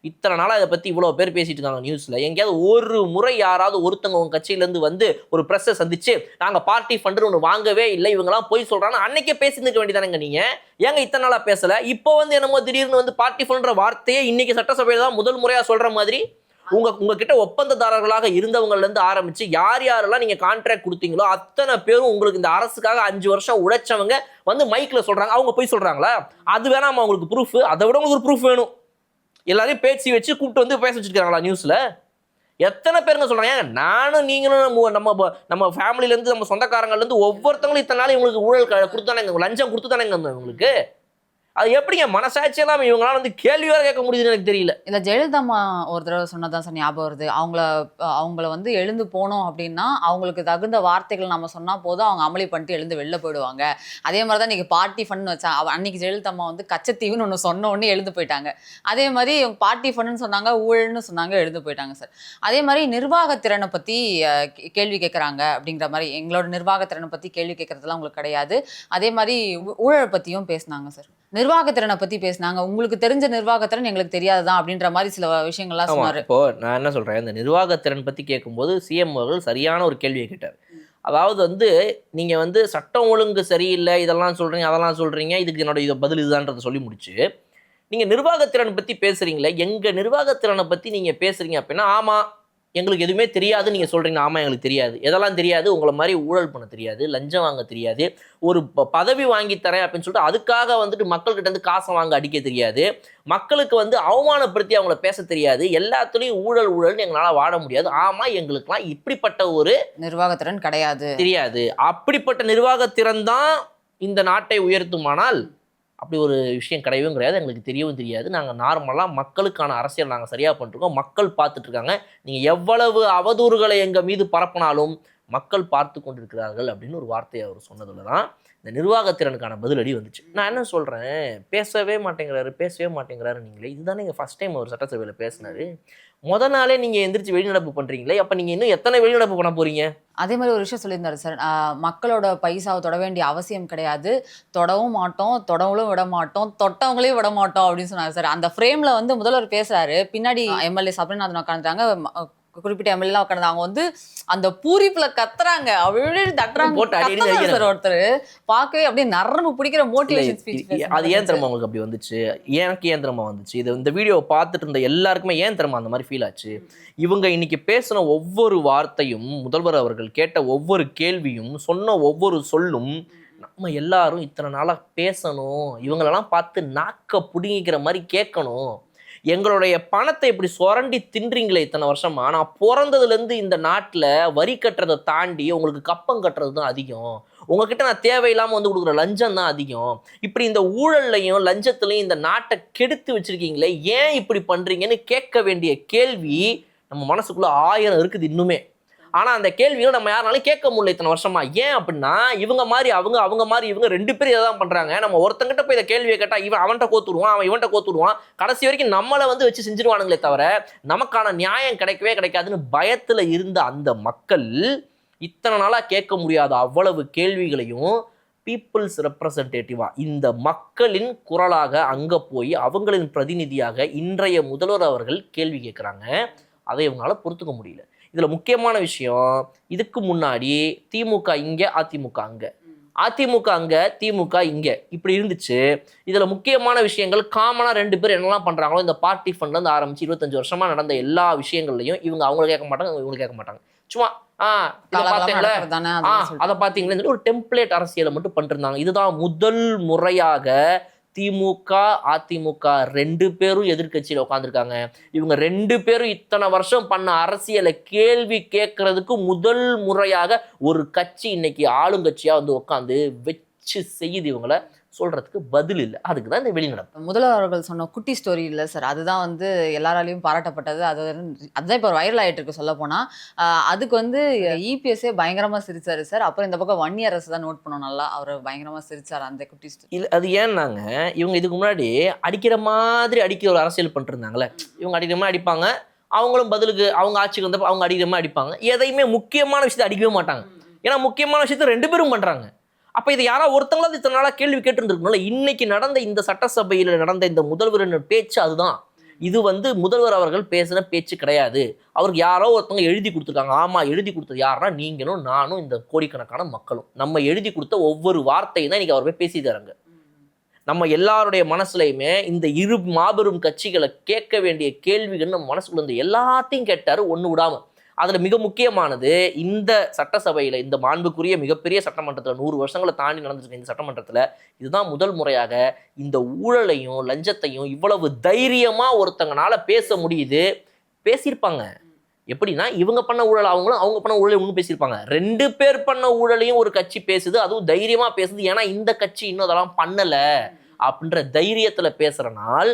இத்தனை நாளாக இதை பற்றி இவ்வளோ பேர் பேசிட்டு இருக்காங்க நியூஸில். எங்கேயாவது ஒரு முறை யாராவது ஒருத்தவங்க உங்கள் கட்சியிலேருந்து வந்து ஒரு ப்ரெஸ்ஸை சந்திச்சு நாங்கள் பார்ட்டி ஃபண்டு ஒன்று வாங்கவே இல்லை, இவங்கெல்லாம் போய் சொல்கிறாங்க, அன்னைக்கே பேசியிருக்க வேண்டியதானங்க. நீங்கள் ஏங்க இத்தனை நாளாக பேசலை? இப்போ வந்து என்னமோ திடீர்னு வந்து பார்ட்டி ஃபண்டுன்ற வார்த்தையே இன்னைக்கு சட்டசபையில் தான் முதல் முறையாக சொல்கிற மாதிரி உங்ககிட்ட ஒப்பந்ததாரர்களாக இருந்தவங்கலேருந்து ஆரம்பித்து யார் யாரெல்லாம் நீங்கள் கான்ட்ராக்ட் கொடுத்தீங்களோ அத்தனை பேரும் உங்களுக்கு இந்த அரசுக்காக 5 வருஷம் உழைச்சவங்க வந்து மைக்கில் சொல்கிறாங்க. அவங்க போய் சொல்கிறாங்களா? அது வேணாமா உங்களுக்கு ப்ரூஃப்? அதை விட உங்களுக்கு ஒரு ப்ரூஃப் வேணும். எல்லாரையும் பேசி வச்சு கூப்பிட்டு வந்து பேச வச்சுருக்காங்களா நியூஸில்? எத்தனை பேருங்க சொல்கிறாங்க? நானும் நீங்களும் நம்ம ஃபேமிலியிலேருந்து நம்ம சொந்தக்காரங்கள்லேருந்து ஒவ்வொருத்தவங்களும் இத்தனை நாள் இவங்களுக்கு ஊழல் கொடுத்தானேங்க, லஞ்சம் கொடுத்து தானேங்க உங்களுக்கு. அது எப்படிங்க மனசாட்சியெல்லாம் இவங்களால வந்து கேள்வி வேற கேட்க முடியுதுன்னு எனக்கு தெரியல. இந்த ஜெயலலிதா அம்மா ஒரு தடவை சொன்னதான் சார் ஞாபகம் வருது. அவங்கள வந்து எழுந்து போனோம் அப்படின்னா அவங்களுக்கு தகுந்த வார்த்தைகள் நம்ம சொன்னா போதும், அவங்க அமளி பண்ணிட்டு எழுந்து வெளில போயிடுவாங்க. அதே மாதிரி தான் நீங்க பார்ட்டி ஃபண்ட் வச்சா அன்னைக்கு ஜெயலலிதா அம்மா வந்து கச்சத்தீவுன்னு ஒன்று சொன்ன உடனே எழுந்து போயிட்டாங்க. அதே மாதிரி பார்ட்டி ஃபண்டுன்னு சொன்னாங்க, ஊழல்னு சொன்னாங்க, எழுந்து போயிட்டாங்க சார். அதே மாதிரி நிர்வாகத்திறனை பத்தி கேள்வி கேட்குறாங்க அப்படிங்கிற மாதிரி, எங்களோட நிர்வாகத்திறனை பத்தி கேள்வி கேட்கறதுலாம் உங்களுக்கு கிடையாது. அதே மாதிரி ஊழல் பத்தியும் பேசினாங்க சார். நிர்வாகத்திறனை பத்தி பேசினாங்க. உங்களுக்கு தெரிஞ்ச நிர்வாகத்திறன் எங்களுக்கு தெரியாதுதான் அப்படின்ற மாதிரி சில விஷயங்கள்லாம் சொன்னாரு. இப்போ நான் என்ன சொல்றேன், இந்த நிர்வாகத்திறன் பத்தி கேட்கும்போது சிஎம் அவர்கள் சரியான ஒரு கேள்வியை கேட்டார். அதாவது வந்து நீங்க வந்து சட்டம் ஒழுங்கு சரியில்லை இதெல்லாம் சொல்றீங்க, அதெல்லாம் சொல்றீங்க, இதுக்கு என்னோட பதில் இதுதான்றதை சொல்லி முடிச்சு நீங்க நிர்வாகத்திறன் பத்தி பேசுறீங்களே, எங்க நிர்வாகத்திறனை பத்தி நீங்க பேசுறீங்க அப்படின்னா ஆமா எங்களுக்கு எதுவுமே தெரியாது நீங்க சொல்றீங்க. ஆமா எங்களுக்கு தெரியாது. எதெல்லாம் தெரியாது? உங்களை மாதிரி ஊழல் பண்ண தெரியாது, லஞ்சம் வாங்க தெரியாது, ஒரு பதவி வாங்கி தரேன் அப்படின்னு சொல்லிட்டு அதுக்காக வந்துட்டு மக்கள்கிட்ட இருந்து காசை வாங்க அடிக்க தெரியாது, மக்களுக்கு வந்து அவமானப்படுத்தி அவங்கள பேச தெரியாது, எல்லாத்துலேயும் ஊழல் ஊழல்னு எங்களால் வாழ முடியாது. ஆமா எங்களுக்குலாம் இப்படிப்பட்ட ஒரு நிர்வாகத்திறன் கிடையாது, தெரியாது. அப்படிப்பட்ட நிர்வாகத்திறன் தான் இந்த நாட்டை உயர்த்துமானால் அப்படி ஒரு விஷயம் கிடையவும் கிடையாது, எங்களுக்கு தெரியவும் தெரியாது. நாங்கள் நார்மலாக மக்களுக்கான அரசியல் நாங்கள் சரியாக பண்ணிருக்கோம், மக்கள் பார்த்துட்டு இருக்காங்க, நீங்கள் எவ்வளவு அவதூறுகளை எங்கள் மீது பரப்பினாலும் மக்கள் பார்த்து கொண்டிருக்கிறார்கள் அப்படின்னு ஒரு வார்த்தையை அவர் சொன்னதில் தான் இந்த நிர்வாகத்திறனுக்கான பதிலடி வந்துச்சு. நான் என்ன சொல்கிறேன், பேசவே மாட்டேங்கிறாரு நீங்களே. இதுதானே நீங்கள் ஃபஸ்ட் டைம் அவர் சட்டசபையில் பேசினாரு. முதல் நாளே நீங்கள் எந்திரிச்சு வெளிநடப்பு பண்ணுறீங்களே, அப்போ நீங்கள் இன்னும் எத்தனை வெளிநடப்பு பண்ண போகிறீங்க? அதே மாதிரி ஒரு விஷயம் சொல்லியிருந்தாரு சார், மக்களோட பைசாவை தொட வேண்டிய அவசியம் கிடையாது, தொடவும் மாட்டோம், தொடவங்களும் விட மாட்டோம், தொட்டவங்களையும் விட மாட்டோம் அப்படின்னு சொன்னாங்க சார். அந்த ஃப்ரேமில் வந்து முதல்வர் பேசுகிறாரு, பின்னாடி எம்எல்ஏ சபரிநாதன் உட்காந்துட்டாங்க, குறிப்பிட்ட எம்எல்ஏலாம் உட்காந்து அவங்க வந்து அந்த பூரிப்புல கத்துறாங்க, அப்படியே தட்டுறாங்க சார். ஒருத்தர் பார்க்கவே அப்படியே நரம்பு பிடிக்கிற மோட்டிவேஷன் ஸ்பீச். அது ஏன் தெரியுமா உங்களுக்கு அப்படி வந்துச்சு? எனக்கு ஏன் தெரியுமா வந்துச்சு? இது இந்த வீடியோவை பார்த்துட்டு இருந்த எல்லாருக்குமே ஏன் தெரியுமா அந்த மாதிரி ஃபீல் ஆச்சு? இவங்க இன்னைக்கு பேசின ஒவ்வொரு வார்த்தையும், முதல்வர் அவர்கள் கேட்ட ஒவ்வொரு கேள்வியும், சொன்ன ஒவ்வொரு சொல்லும் நம்ம எல்லாரும் இத்தனை நாளாக பேசணும், இவங்களெல்லாம் பார்த்து நாக்க பிடுங்கிக்கிற மாதிரி கேட்கணும். எங்களுடைய பணத்தை இப்படி சுரண்டி தின்றீங்களே இத்தனை வருஷமா, நான் பிறந்ததுலேருந்து இந்த நாட்டில் வரி கட்டுறதை தாண்டி உங்களுக்கு கப்பம் கட்டுறது தான் அதிகம், உங்ககிட்ட நான் தேவையில்லாமல் வந்து கொடுக்குற லஞ்சம் தான் அதிகம், இப்படி இந்த ஊழல்லையும் லஞ்சத்துலையும் இந்த நாட்டை கெடுத்து வச்சிருக்கீங்களே, ஏன் இப்படி பண்ணுறீங்கன்னு கேட்க வேண்டிய கேள்வி நம்ம மனசுக்குள்ளே 1000 இருக்குது இன்னுமே. ஆனால் அந்த கேள்வியை நம்ம யாருனாலும் கேட்க முடியல இத்தனை வருஷமா. ஏன் அப்படின்னா இவங்க மாதிரி அவங்க மாதிரி இவங்க 2 பேரும் இதை தான் பண்ணுறாங்க. நம்ம ஒருத்தங்கிட்ட போய் இதை கேள்வியை கேட்டால் இவன் அவன்கிட்ட கோத்துடுவான், அவன் இவன்கிட்ட கோத்துடுவான், கடைசி வரைக்கும் நம்மளை வந்து வச்சு செஞ்சிருவானுங்களே தவிர நமக்கான நியாயம் கிடைக்கவே கிடைக்காதுன்னு பயத்தில் இருந்த அந்த மக்கள் இத்தனை நாளாக கேட்க முடியாத அவ்வளவு கேள்விகளையும் பீப்புள்ஸ் ரெப்ரசன்டேட்டிவாக இந்த மக்களின் குரலாக அங்கே போய் அவங்களின் பிரதிநிதியாக இன்றைய முதல்வர் அவர்கள் கேள்வி கேட்குறாங்க. அதை இவங்களால பொறுத்துக்க முடியல. இதில் முக்கியமான விஷயம், இதுக்கு முன்னாடி திமுக இங்கே, அதிமுக அங்கே, அதிமுக அங்கே, திமுக இங்கே, இப்படி இருந்துச்சு. இதில் முக்கியமான விஷயங்கள் காமனாக 2 பேர் என்னெல்லாம் பண்ணுறாங்களோ, இந்த பார்ட்டி ஃபண்ட்லேருந்து ஆரம்பித்து 25 வருஷமாக நடந்த எல்லா விஷயங்கள்லையும் இவங்க அவங்கள கேட்க மாட்டாங்க, இவங்க கேட்க மாட்டாங்க. சும்மா பாத்தீங்களா தானே அதை பாத்தீங்களா ஒரு டெம்ப்ளேட் அரசியலை மட்டும் பண்ணிருந்தாங்க. இதுதான் முதல் முறையாக திமுக அதிமுக 2 பேரும் எதிர்கட்சியில உட்காந்துருக்காங்க. இவங்க 2 பேரும் இத்தனை வருஷம் பண்ண அரசியலை கேள்வி கேட்கறதுக்கு முதல் முறையாக ஒரு கட்சி இன்னைக்கு ஆளுங்கட்சியா வந்து உட்காந்து வச்சு செய்யுது. இவங்கள சொல்றதுக்கு பதில் இல்லை. அதுக்கு தான் இந்த வெளிநடப்பு. முதல்வர் அவர்கள் சொன்ன குட்டி ஸ்டோரி இல்லை சார், அதுதான் வந்து எல்லாராலையும் பாராட்டப்பட்டது. அதுதான் இப்போ வைரல் ஆகிட்டு இருக்கு சொல்ல போனா. அதுக்கு வந்து இபிஎஸ்ஏ பயங்கரமா சிரிச்சாரு சார். அப்புறம் இந்த பக்கம் வன்னியரசு தான் நோட் பண்ணோம், நல்லா அவர் பயங்கரமா சிரிச்சார் அந்த குட்டி ஸ்டோரி. இல்லை அது ஏன்னாங்க இவங்க இதுக்கு முன்னாடி அடிக்கிற மாதிரி அடிக்கிற ஒரு அரசியல் பண்ணிட்டு இருந்தாங்களே. இவங்க அடிக்கிற மாதிரி அடிப்பாங்க, அவங்களும் பதிலுக்கு அவங்க ஆட்சிக்கு வந்தப்போ அவங்க அடிக்கிற மாதிரி அடிப்பாங்க. எதையுமே முக்கியமான விஷயத்தை அடிக்கவே மாட்டாங்க. ஏன்னா முக்கியமான விஷயத்தை 2 பேரும் பண்றாங்க. அப்போ இதை யாராவது ஒருத்தங்களாவது இத்தனை நாளாக கேள்வி கேட்டுருந்துருக்கணும்ல. இன்னைக்கு நடந்த இந்த சட்டசபையில் நடந்த இந்த முதல்வரின் பேச்சு அதுதான். இது வந்து முதல்வர் அவர்கள் பேசின பேச்சு கிடையாது. அவருக்கு யாரோ ஒருத்தவங்க எழுதி கொடுத்துருக்காங்க. ஆமாம், எழுதி கொடுத்தது யாருன்னா நீங்களும் நானும் இந்த கோடிக்கணக்கான மக்களும். நம்ம எழுதி கொடுத்த ஒவ்வொரு வார்த்தையும் தான் இன்னைக்கு அவர் போய் பேசி தராங்க. நம்ம எல்லாருடைய மனசுலையுமே இந்த இரு மாபெரும் கட்சிகளை கேட்க வேண்டிய கேள்விகள் நம்ம மனசுக்குள்ள இருந்து எல்லாத்தையும் கேட்டார், ஒன்று விடாம. அதில் மிக முக்கியமானது இந்த சட்டசபையில், இந்த மாண்புக்குரிய மிகப்பெரிய சட்டமன்றத்தில் 100 வருஷங்களை தாண்டி நடந்துருக்க இந்த சட்டமன்றத்தில் இதுதான் முதல் முறையாக இந்த ஊழலையும் லஞ்சத்தையும் இவ்வளவு தைரியமாக ஒருத்தங்கனால பேச முடியுது. பேசியிருப்பாங்க எப்படின்னா, இவங்க பண்ண ஊழல் அவங்களும், அவங்க பண்ண ஊழலை இன்னும் பேசியிருப்பாங்க. 2 பேர் பண்ண ஊழலையும் ஒரு கட்சி பேசுது, அதுவும் தைரியமாக பேசுது. ஏன்னா இந்த கட்சி இன்னும் அதெல்லாம் பண்ணலை அப்படின்ற தைரியத்தில் பேசுகிறனால்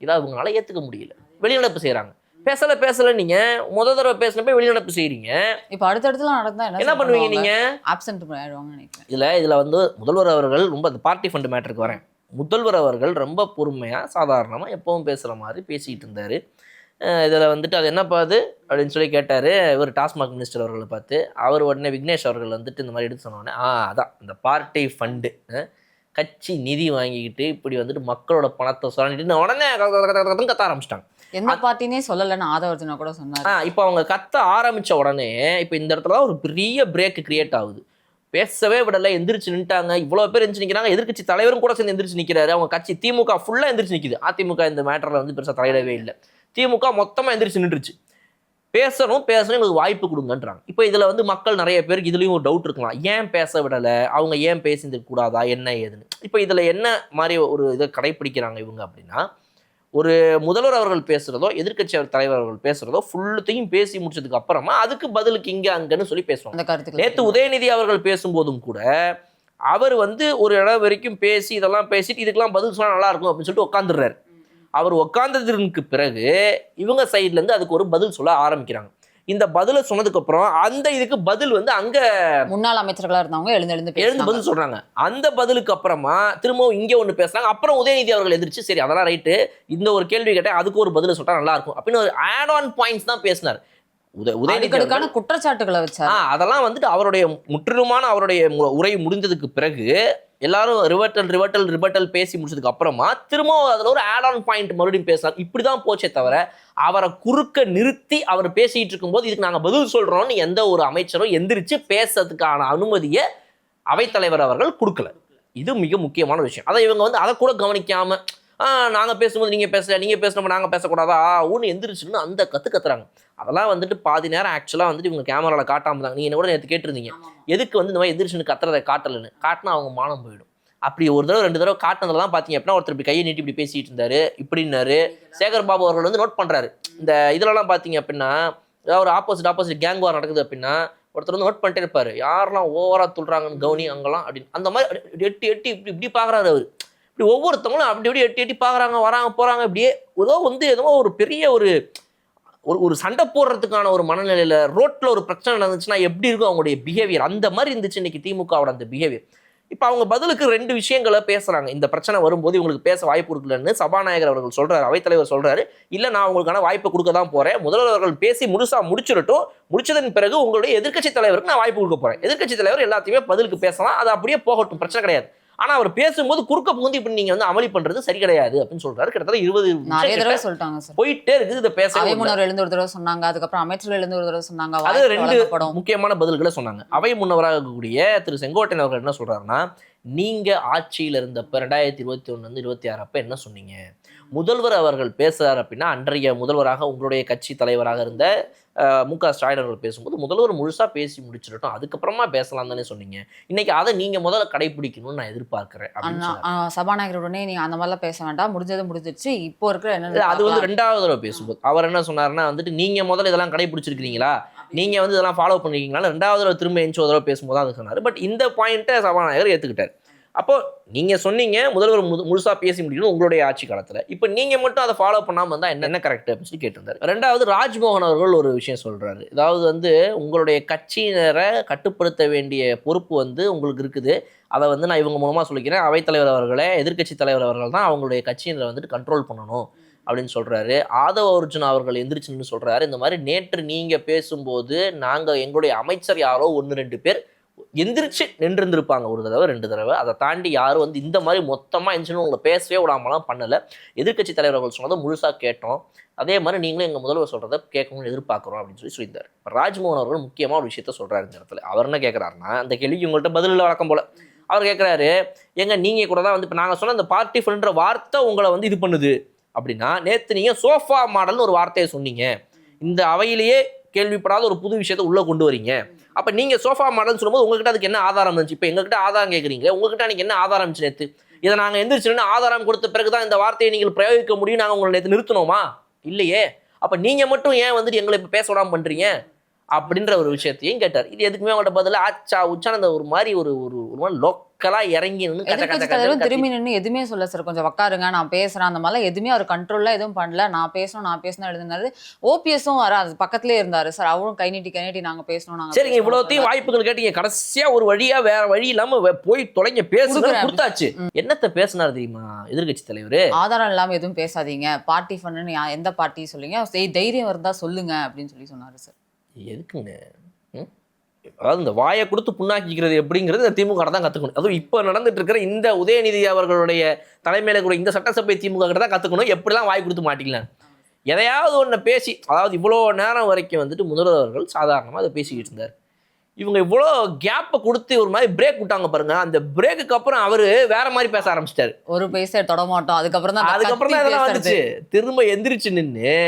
இதை அவங்களால ஏற்றுக்க முடியல. வெளிநடப்பு செய்கிறாங்க. பேசல நீங்க முதல் தடவை பேசினப்ப வெளிநடப்பு செய்றீங்க. இப்போ அடுத்தடுத்துலாம் நடந்தா என்ன பண்ணுவீங்க நீங்க? ஆப்சென்ட் ஆயிடுவாங்கன்னு நினைக்கிறேன். இதுல வந்து முதல்வர் அவர்கள் ரொம்ப அந்த பார்ட்டி ஃபண்ட் மேட்டருக்கு வரேன். முதல்வர் அவர்கள் ரொம்ப பொறுமையா சாதாரணமா எப்பவும் பேசுற மாதிரி பேசிட்டு இருந்தாரு. இதில் வந்துட்டு அது என்னப்பா அது அப்படின்னு சொல்லி கேட்டார் இவர் டாஸ்மாக் மினிஸ்டர் அவர்களை பார்த்து. அவர் உடனே விக்னேஷ் அவர்கள் வந்துட்டு இந்த மாதிரி எடுத்து சொன்னோடனே அதான் இந்த பார்ட்டி ஃபண்டு, கட்சி நிதி வாங்கிக்கிட்டு இப்படி வந்துட்டு மக்களோட பணத்தை சுரண்டிட்டு உடனே கத்த ஆரம்பிச்சிட்டாங்க. எந்த பார்ட்டினே சொல்லலைன்னு ஆதவர்ஜனா கூட சொன்னார். இப்போ அவங்க கத்த ஆரம்பித்த உடனே இப்போ இந்த இடத்துல தான் ஒரு பெரிய பிரேக் கிரியேட் ஆகுது. பேசவே விடலை, எந்திரிச்சு நின்ட்டாங்க. இவ்வளோ பேர் எந்திரிச்சு நிற்கிறாங்க. எதிர்கட்சி தலைவரும் கூட சேர்ந்து எந்திரிச்சு நிற்கிறாரு. அவங்க கட்சி திமுக ஃபுல்லாக எந்திரிச்சு நிற்கிது. அதிமுக இந்த மேட்டரில் வந்து பெருசாக தலையிடவே இல்லை. திமுக மொத்தமாக எந்திரிச்சு நின்றுச்சு. பேசணும் எங்களுக்கு வாய்ப்பு கொடுங்கன்றாங்க. இப்போ இதில் வந்து மக்கள் நிறைய பேருக்கு இதுலேயும் ஒரு டவுட் இருக்கலாம். ஏன் பேச விடலை, அவங்க ஏன் பேசியிருக்க கூடாதா, என்ன ஏதுன்னு. இப்போ இதில் என்ன மாதிரி ஒரு இதை கடைப்பிடிக்கிறாங்க இவங்க அப்படின்னா, ஒரு முதல்வர் அவர்கள் பேசுகிறதோ எதிர்கட்சி தலைவர் அவர்கள் பேசுகிறதோ ஃபுல்லுத்தையும் பேசி முடிச்சதுக்கு அப்புறமா அதுக்கு பதிலுக்கு இங்கே அங்கன்னு சொல்லி பேசுவாங்க. நேற்று உதயநிதி அவர்கள் பேசும்போதும் கூட அவர் வந்து ஒரு இடம் வரைக்கும் பேசி இதெல்லாம் பேசிட்டு இதுக்கெல்லாம் பதில் சொன்னால் நல்லா இருக்கும் அப்படின்னு சொல்லிட்டு உட்காந்துடுறாரு. அவர் உட்கார்ந்ததுக்கு பிறகு இவங்க சைட்லேருந்து அதுக்கு ஒரு பதில் சொல்ல ஆரம்பிக்கிறாங்க. இந்த பதிலை சொன்னதுக்கப்புறம் அந்த இதுக்கு பதில் வந்து அங்கே முன்னாள் அமைச்சர்களாக இருந்தவங்க எழுந்து பதில் சொல்கிறாங்க. அந்த பதிலுக்கு அப்புறமா திரும்பவும் இங்கே ஒன்று பேசுகிறாங்க. அப்புறம் உதயநிதி அவர்கள் எதிர்த்து சரி அதெல்லாம் ரைட்டு, இந்த ஒரு கேள்வி கேட்டால் அதுக்கு ஒரு பதில் சொல்லிட்டா நல்லா இருக்கும் அப்படின்னு ஒரு ஆட் ஆன் பாயிண்ட்ஸ் தான் பேசினார். உதயநிதிக்கான குற்றச்சாட்டுகளை வச்சா அதெல்லாம் வந்துட்டு அவருடைய முற்றிலுமான அவருடைய உரை முடிந்ததுக்கு பிறகு எல்லாரும் ரிவர்ட்டல் பேசி முடிச்சதுக்கு அப்புறமா திரும்பவும் அதில் ஒரு ஆட் ஆன் பாயிண்ட் மறுபடியும் பேசுறாரு. இப்படிதான் போச்சே தவிர அவரை குறுக்க நிறுத்தி அவர் பேசிட்டு இருக்கும்போது இதுக்கு நாங்கள் பதில் சொல்றோம்னு எந்த ஒரு அமைச்சரும் எந்திரிச்சு பேசுறதுக்கான அனுமதியை அவைத்தலைவர் அவர்கள் கொடுக்கல. இது மிக முக்கியமான விஷயம். அதை இவங்க வந்து அதை கூட கவனிக்காம நாங்கள் பேசும்போது நீங்கள் பேசல, நீங்கள் பேசணும் நாங்கள் பேசக்கூடாதா ஒன்று எந்திரிச்சுன்னு அந்த கற்றுறாங்க. அதெல்லாம் வந்துட்டு பாதி நேரம் ஆக்சுவலாக வந்துட்டு இவங்க கேமராவில் காட்டாமல் தாங்க. நீங்கள் என்ன கூட நேற்று கேட்டிருந்தீங்க எதுக்கு வந்து இந்த மாதிரி எந்திரிச்சுன்னு கத்துறதை காட்டலைன்னு. காட்டினா அவங்க மானம் போயிடும். அப்படி ஒரு தடவை 2 தடவை காட்டினதில் தான் பார்த்தீங்க அப்படின்னா ஒருத்தர் இப்படி கையை நீட்டி இப்படி பேசிகிட்டு இருந்தார் இப்படின்னாரு. சேகர் பாபு அவர்கள் வந்து நோட் பண்ணுறாரு. இந்த இதிலலாம் பார்த்தீங்க அப்படின்னா ஏதாவது ஒரு ஆப்போசிட் கேங் வார் நடக்குது அப்படின்னா ஒருத்தர் வந்து நோட் பண்ணிட்டே இருப்பார். யாரெல்லாம் ஓவராக துள்ளுறாங்கன்னு கவனி அங்கெல்லாம் அப்படின்னு. அந்த மாதிரி எட்டி இப்படி பார்க்குறாரு அவர். இப்படி ஒவ்வொருத்தவங்களும் அப்படி எட்டி பார்க்குறாங்க, வராங்க போகிறாங்க. இப்படியே ஏதோ ஒரு பெரிய ஒரு சண்டை போடுறதுக்கான ஒரு மனநிலையில் ரோட்டில் ஒரு பிரச்சனை நடந்துச்சுன்னா எப்படி இருக்கும் அவங்களுடைய பிஹேவியர், அந்த மாதிரி இருந்துச்சு இன்னைக்கு திமுகவோட அந்த பிஹேவியர். இப்போ அவங்க பதிலுக்கு 2 விஷயங்களை பேசுகிறாங்க. இந்த பிரச்சனை வரும்போது இவங்களுக்கு பேச வாய்ப்பு கொடுக்கலன்னு சபாநாயகர் அவர்கள் சொல்கிறார், அவைத்தலைவர் சொல்கிறாரு. இல்லை நான் உங்களுக்கான வாய்ப்பை கொடுக்க தான் போகிறேன், முதல்வர் அவர்கள் பேசி முடிச்சிடட்டும், முடிச்சதன் பிறகு உங்களுடைய எதிர்க்கட்சி தலைவருக்கு நான் வாய்ப்பு கொடுக்க போகிறேன். எதிர்க்கட்சி தலைவர் எல்லாத்தையுமே பதிலுக்கு பேசலாம், அது அப்படியே போகட்டும், பிரச்சனை கிடையாது. ஆனா அவர் பேசும்போது குறுக்க புகுந்து இப்படி நீங்க வந்து அமளி பண்றது சரி கிடையாது அப்படின்னு சொல்றாரு. கிட்டத்தட்ட 20 சொல்லிட்டாங்க சார். போயிட்டே இருக்குது. இதை பேச எழுந்து ஒரு தடவை சொன்னாங்க, அதுக்கப்புறம் அமைச்சர்கள் எழுந்து ஒரு தடவை சொன்னாங்க. அது 2 முக்கியமான பதில்களை சொன்னாங்க. அவை முன்னவராக இருக்கக்கூடிய திரு செங்கோட்டையன் அவர்கள் என்ன சொல்றாருன்னா, நீங்க ஆட்சியில் இருந்தப்ப 2021 26 அப்ப என்ன சொன்னீங்க, முதல்வர் அவர்கள் பேசுறாரு அப்படின்னா, அன்றைய முதல்வராக உங்களுடைய கட்சி தலைவராக இருந்த மு.க. ஸ்டாலின் அவர்கள் பேசும்போது முதல்வர் முழுசா பேசி முடிச்சிடட்டும், அதுக்கப்புறமா பேசலாம் தானே சொன்னீங்க. இன்னைக்கு அதை நீங்க முதல்ல கடைபிடிக்கணும்னு நான் எதிர்பார்க்கிறேன் அப்படின்னு சொன்னாரு. சபாநாயகர் உடனே நீங்க அந்த மாதிரிலாம் பேச வேண்டாம், முடிஞ்சது முடிஞ்சிருச்சு, இப்போ இருக்கிற இல்ல, என்ன அது வந்து 2வது தடவை பேசும்போது அவர் என்ன சொன்னாருன்னா வந்துட்டு, நீங்க முதல்ல இதெல்லாம் கடைபிடிச்சிருக்கீங்களா, நீங்க வந்து இதெல்லாம் ஃபாலோ பண்ணிருக்கீங்களா, 2வது தடவை திரும்ப எஞ்சி ஒரு தடவை பேசும்போது அது சொன்னாரு. பட் இந்த பாயிண்ட்டை சபாநாயகர் ஏத்துக்கிட்டார். அப்போ நீங்க சொன்னீங்க முதல்வர் முழுசா பேசி முடியணும் உங்களுடைய ஆட்சி காலத்துல, இப்போ நீங்க மட்டும் அதை ஃபாலோ பண்ணாம இருந்தா என்ன கரெக்ட் அப்படின்னு சொல்லி கேட்டிருந்தாரு. 2வது ராஜ்மோகன் அவர்கள் ஒரு விஷயம் சொல்றாரு. அதாவது வந்து உங்களுடைய கட்சியினரை கட்டுப்படுத்த வேண்டிய பொறுப்பு வந்து உங்களுக்கு இருக்குது, அதை வந்து நான் இவங்க மூலமா சொல்லிக்கிறேன், அவைத்தலைவர் அவர்களே, எதிர்க்கட்சி தலைவர் அவர்கள் தான் அவங்களுடைய கட்சியினரை வந்துட்டு கண்ட்ரோல் பண்ணணும் அப்படின்னு சொல்றாரு. ஆதவ அர்ஜுனா அவர்கள் எந்திரிச்சுன்னு சொல்றாரு, இந்த மாதிரி நேற்று நீங்க பேசும்போது நாங்க எங்களுடைய அமைச்சர் யாரோ 1-2 பேர் எந்திரிச்சு நின்றுருப்பாங்க, ஒரு தடவை 2 தடவை, அதை தாண்டி யாரும் வந்து இந்த மாதிரி மொத்தமாக எந்திரிச்சுன்னு உங்களை பேசவே விடாமலாம் பண்ணலை. எதிர்க்கட்சி தலைவர்கள் சொன்னதை முழுசாக கேட்டோம், அதே மாதிரி நீங்களும் எங்கள் முதல்வர் சொல்கிறத கேட்கணும்னு எதிர்பார்க்குறோம் அப்படின்னு சொல்லியிருந்தார். ராஜ்மோகன் அவர்கள் முக்கியமாக ஒரு விஷயத்த சொல்கிறாரு இந்த இடத்துல. அவர் என்ன கேட்குறாருன்னா, அந்த கேள்விக்கு உங்கள்கிட்ட பதில் இல்லை வழக்கம் போல். அவர் கேட்குறாரு, எங்க நீங்கள் கூட தான் வந்து இப்போ நாங்கள் சொன்ன இந்த பார்ட்டி ஃபண்ட்ற வார்த்தை உங்களை வந்து இது பண்ணுது அப்படின்னா, நேற்று நீங்கள் சோஃபா மாடல்னு ஒரு வார்த்தையை சொன்னீங்க, இந்த அவையிலேயே கேள்விப்படாத ஒரு புது விஷயத்தை உள்ளே கொண்டு வரீங்க. அப்போ நீங்கள் சோஃபா மாடல்னு சொல்லும்போது உங்ககிட்ட அதுக்கு என்ன ஆதாரம் இருந்துச்சு? இப்போ எங்ககிட்ட ஆதாரம் கேட்குறீங்க, உங்ககிட்ட அன்றைக்கி என்ன ஆதாரம் இருந்துச்சு நேற்று? இதை நாங்கள் எந்திரிச்சுன்னு ஆதாரம் கொடுத்த பிறகு தான் இந்த வார்த்தையை நீங்கள் பிரயோகிக்க முடியும், நாங்கள் உங்களை நேற்று நிறுத்தணுமா? இல்லையே. அப்போ நீங்கள் மட்டும் ஏன் வந்துட்டு எங்களை இப்போ பேச விடாமல் பண்ணுறீங்க அப்படின்ற ஒரு விஷயத்தையும் கேட்டார். இது எதுக்குமே அவங்கள்ட்ட பதில் ஆச்சா உச்சான அந்த ஒரு மாதிரி ஒரு மாதிரி லோக்கலா இறங்கி நின்று திரும்பி நின்று எதுவுமே சொல்ல சார், கொஞ்சம் உட்காருங்க நான் பேசுறேன் அந்த மாதிரிலாம் எதுவுமே அவர் கண்ட்ரோல்ல எதுவும் பண்ணல. நான் பேசணும் எழுதுனாரு. ஓபிஎஸும் வர அது பக்கத்துலேயே இருந்தாரு சார், அவரும் கை நீட்டி நாங்க பேசணும், நாங்க சரிங்க இவ்வளோத்தையும் வாய்ப்புகள் கேட்டீங்க, கடைசியா ஒரு வழியா வேற வழி இல்லாம போய் தொலைங்க பேசுறது கொடுத்தாச்சு. என்னத்த பேசினார் தெரியுமா எதிர்கட்சி தலைவர்? ஆதாரம் இல்லாம எதுவும் பேசாதீங்க, பார்ட்டி ஃபண்ட்னு எந்த பார்ட்டி சொல்லுங்க, தைரியம் இருந்தா சொல்லுங்க அப்படின்னு சொன்னாரு சார். எதுக்குங்க? அதாவது இந்த வாயை கொடுத்து புண்ணாக்கிக்கிறது எப்படிங்கிறது இந்த திமுக தான் கற்றுக்கணும். அதுவும் இப்போ நடந்துட்டு இருக்கிற இந்த உதயநிதி அவர்களுடைய தலைமையில கூட இந்த சட்டசபை திமுக கிட்ட தான் கற்றுக்கணும் எப்படிலாம் வாய் கொடுத்து மாட்டிக்கலாம். எதையாவது ஒன்று பேசி, அதாவது இவ்வளோ நேரம் வரைக்கும் வந்துட்டு முதல்வர் அவர்கள் சாதாரணமாக அதை பேசிக்கிட்டு இருந்தார். இவங்க இவ்வளோ கேப்பை கொடுத்து ஒரு மாதிரி பிரேக் விட்டாங்க பாருங்க, அந்த பிரேக்குக்கு அப்புறம் அவர் வேற மாதிரி பேச ஆரம்பிச்சிட்டாரு. ஒரு பைசா தொட மாட்டோம், அதுக்கப்புறம் தான் இதெல்லாம் வந்துச்சு. திரும்ப எந்திரிச்சு நின்று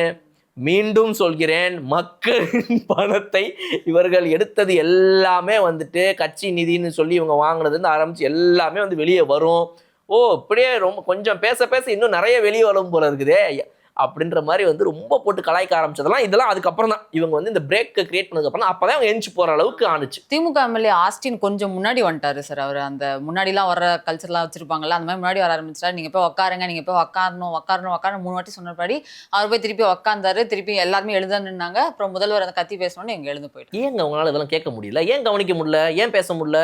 மீண்டும் சொல்கிறேன், மக்களின் பணத்தை இவர்கள் எடுத்தது எல்லாமே வந்துட்டு கட்சி நிதின்னு சொல்லி இவங்க வாங்கினதுன்னு ஆரம்பிச்சு எல்லாமே வந்து வெளியே வரும். ஓ இப்படியே ரொம்ப கொஞ்சம் பேச இன்னும் நிறைய வெளியே வரும் போல இருக்குதே அப்படின்ற மாதிரி வந்து ரொம்ப போட்டு கலாய்க்க ஆரம்பிச்சதெல்லாம் இதெல்லாம் அதுக்கப்புறம் தான் இவங்க வந்து இந்த பிரேக்கை கிரியேட் பண்ணதுக்கப்புறம் அப்போதான் அவங்க எஞ்சி போகிற அளவுக்கு ஆணுச்சு. திமுக எம்எல்ஏ ஆஸ்டின் கொஞ்சம் முன்னாடி வந்துட்டாரு சார். அவர் அந்த முன்னாடிலாம் வர கல்ச்சர்லாம் வச்சிருப்பாங்கல்ல, அந்த மாதிரி முன்னாடி வர ஆரம்பிச்சிட்டாரு. நீங்கள் போய் உட்காருங்க, நீங்கள் போய் உட்காரணும் 3 வாட்டி சொன்னபடி அவர் போய் திருப்பி உட்காந்தாரு. திருப்பி எல்லாருமே எழுத நின்னாங்க. அப்புறம் முதல்வர் அந்த கத்தி பேசணும்னு எங்க எழுந்து போயிட்டு. ஏங்க உங்களால் இதெல்லாம் கேட்க முடியல, ஏன் கவனிக்க முடியல, ஏன் பேச முடியல?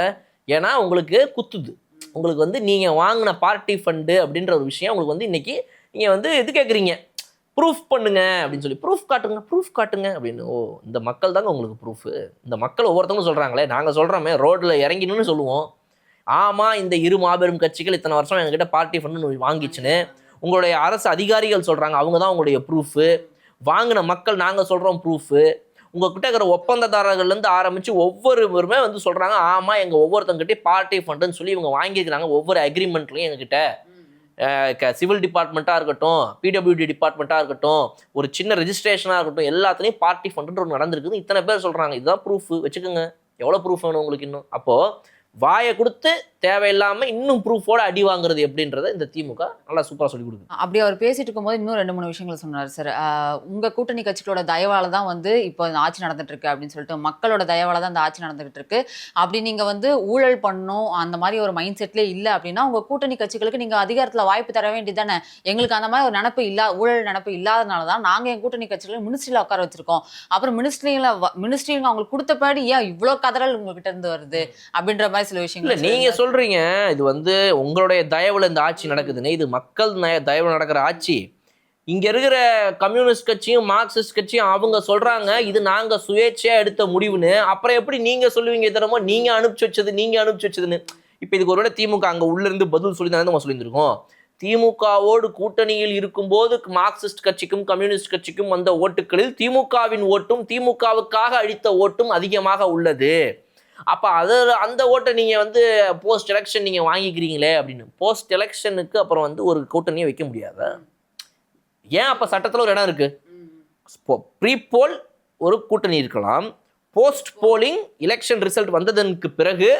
ஏன்னா உங்களுக்கு குத்துது. உங்களுக்கு வந்து நீங்கள் வாங்கின பார்ட்டி ஃபண்டு அப்படின்ற ஒரு விஷயம் உங்களுக்கு வந்து இன்னைக்கு நீங்கள் வந்து இது கேட்குறீங்க, ப்ரூஃப் பண்ணுங்க அப்படின்னு சொல்லி. ப்ரூஃப் காட்டுங்க அப்படின்னு. ஓ இந்த மக்கள் தாங்க உங்களுக்கு ப்ரூஃபு. இந்த மக்கள் ஒவ்வொருத்தவங்களும் சொல்கிறாங்களே, நாங்கள் சொல்கிறோமே ரோட்டில் இறங்கினு சொல்லுவோம். ஆமாம் இந்த இரு மாபெரும் கட்சிகள் இத்தனை வருஷம் எங்ககிட்ட பார்ட்டி ஃபண்டு வாங்கிச்சுன்னு உங்களுடைய அரசு அதிகாரிகள் சொல்கிறாங்க, அவங்க தான் உங்களுடைய ப்ரூஃபு. வாங்கின மக்கள் நாங்கள் சொல்கிறோம் ப்ரூஃபு. உங்ககிட்ட இருக்கிற ஒப்பந்ததாரர்கள்லேருந்து ஆரம்பித்து ஒவ்வொருவருமே வந்து சொல்கிறாங்க, ஆமாம் எங்கள் ஒவ்வொருத்தங்கிட்டே பார்ட்டி ஃபண்டுன்னு சொல்லி இவங்க வாங்கியிருக்கிறாங்க. ஒவ்வொரு அக்ரிமெண்ட்லையும் எங்ககிட்ட சிவில் டிபார்ட்மெண்ட்டாக இருக்கட்டும், பிடபிள்யூடி டிபார்ட்மெண்ட்டாக இருக்கட்டும், ஒரு சின்ன ரெஜிஸ்ட்ரேஷனாக இருக்கட்டும், எல்லாத்துலேயும் பார்ட்டி ஃபண்டுன்ற ஒன்று நடந்திருக்குது. இத்தனை பேர் சொல்கிறாங்க, இதுதான் ப்ரூஃபு, வச்சுக்கோங்க. எவ்வளோ ப்ரூஃப் வேணும் உங்களுக்கு இன்னும்? அப்போது வாயை கொடுத்து தேவையில்லாமல் இன்னும் ப்ரூஃபோட அடி வாங்குறது எப்படின்றத இந்த திமுக நல்லா சூப்பராக சொல்லி கொடுக்குது. அப்படி அவர் பேசிட்டு இருக்கும்போது இன்னும் 2-3 விஷயங்கள் சொன்னார் சார். உங்கள் கூட்டணி கட்சிகளோட தயவால தான் வந்து இப்போ இந்த ஆட்சி நடந்துட்டு இருக்கு அப்படின்னு சொல்லிட்டு, மக்களோட தயவால தான் இந்த ஆட்சி நடந்துகிட்டு இருக்கு. அப்படி நீங்கள் வந்து ஊழல் பண்ணணும் அந்த மாதிரி ஒரு மைண்ட் செட்லேயே இல்லை அப்படின்னா உங்கள் கூட்டணி கட்சிகளுக்கு நீங்கள் அதிகாரத்தில் வாய்ப்பு தர வேண்டியது தானே. எங்களுக்கு அந்த மாதிரி ஒரு நினப்பு ஊழல் நினப்பு இல்லாதனால தான் நாங்கள் எங்கள் கூட்டணி கட்சிகளை மினிஸ்ட்ரியில் உட்கார வச்சிருக்கோம். அப்புறம் மினிஸ்ட்ரியில் அவங்களுக்கு கொடுத்தபடி ஏன் இவ்வளோ கதறல் உங்ககிட்ட இருந்து வருது அப்படின்ற மாதிரி சில விஷயங்கள் நீங்க சொல்றீங்க. இது வந்து உங்களுடைய தயவுல இந்த ஆட்சி நடக்குதுன்னு. இது மக்கள் தயவுல நடக்கிற ஆட்சி. இங்க இருக்கிற கம்யூனிஸ்ட் கட்சியும் மார்க்சிஸ்ட் கட்சியும் அவங்க சொல்றாங்க இது நாங்க சுயேட்சையா எடுத்த முடிவுன்னு. அப்புறம் எப்படி நீங்க சொல்லுவீங்க தரமோ நீங்க அனுப்பிச்சு வச்சதுன்னு. இப்ப இதுக்கு ஒருவேளை திமுக அங்க உள்ள இருந்து பதில் சொல்லி தான் நம்ம சொல்லியிருந்திருக்கோம். திமுகவோடு கூட்டணியில் இருக்கும்போது மார்க்சிஸ்ட் கட்சிக்கும் கம்யூனிஸ்ட் கட்சிக்கும் வந்த ஓட்டுகளில் திமுகவின் ஓட்டும் திமுகவுக்காக அளித்த ஓட்டும் அதிகமாக உள்ளது. அப்போ அந்த ஓட்டை நீங்கள் வந்து போஸ்ட் எலெக்ஷன் நீங்கள் வாங்கிக்கிறீங்களே அப்படின்னு. போஸ்ட் எலெக்ஷனுக்கு அப்புறம் வந்து ஒரு கூட்டணியை வைக்க முடியாதா? ஏன் அப்போ சட்டத்தில் ஒரு இடம் இருக்கு? ப்ரீ போல் ஒரு கூட்டணி இருக்கலாம், போஸ்ட் போலிங் எலெக்ஷன் ரிசல்ட் வந்ததற்கு பிறகு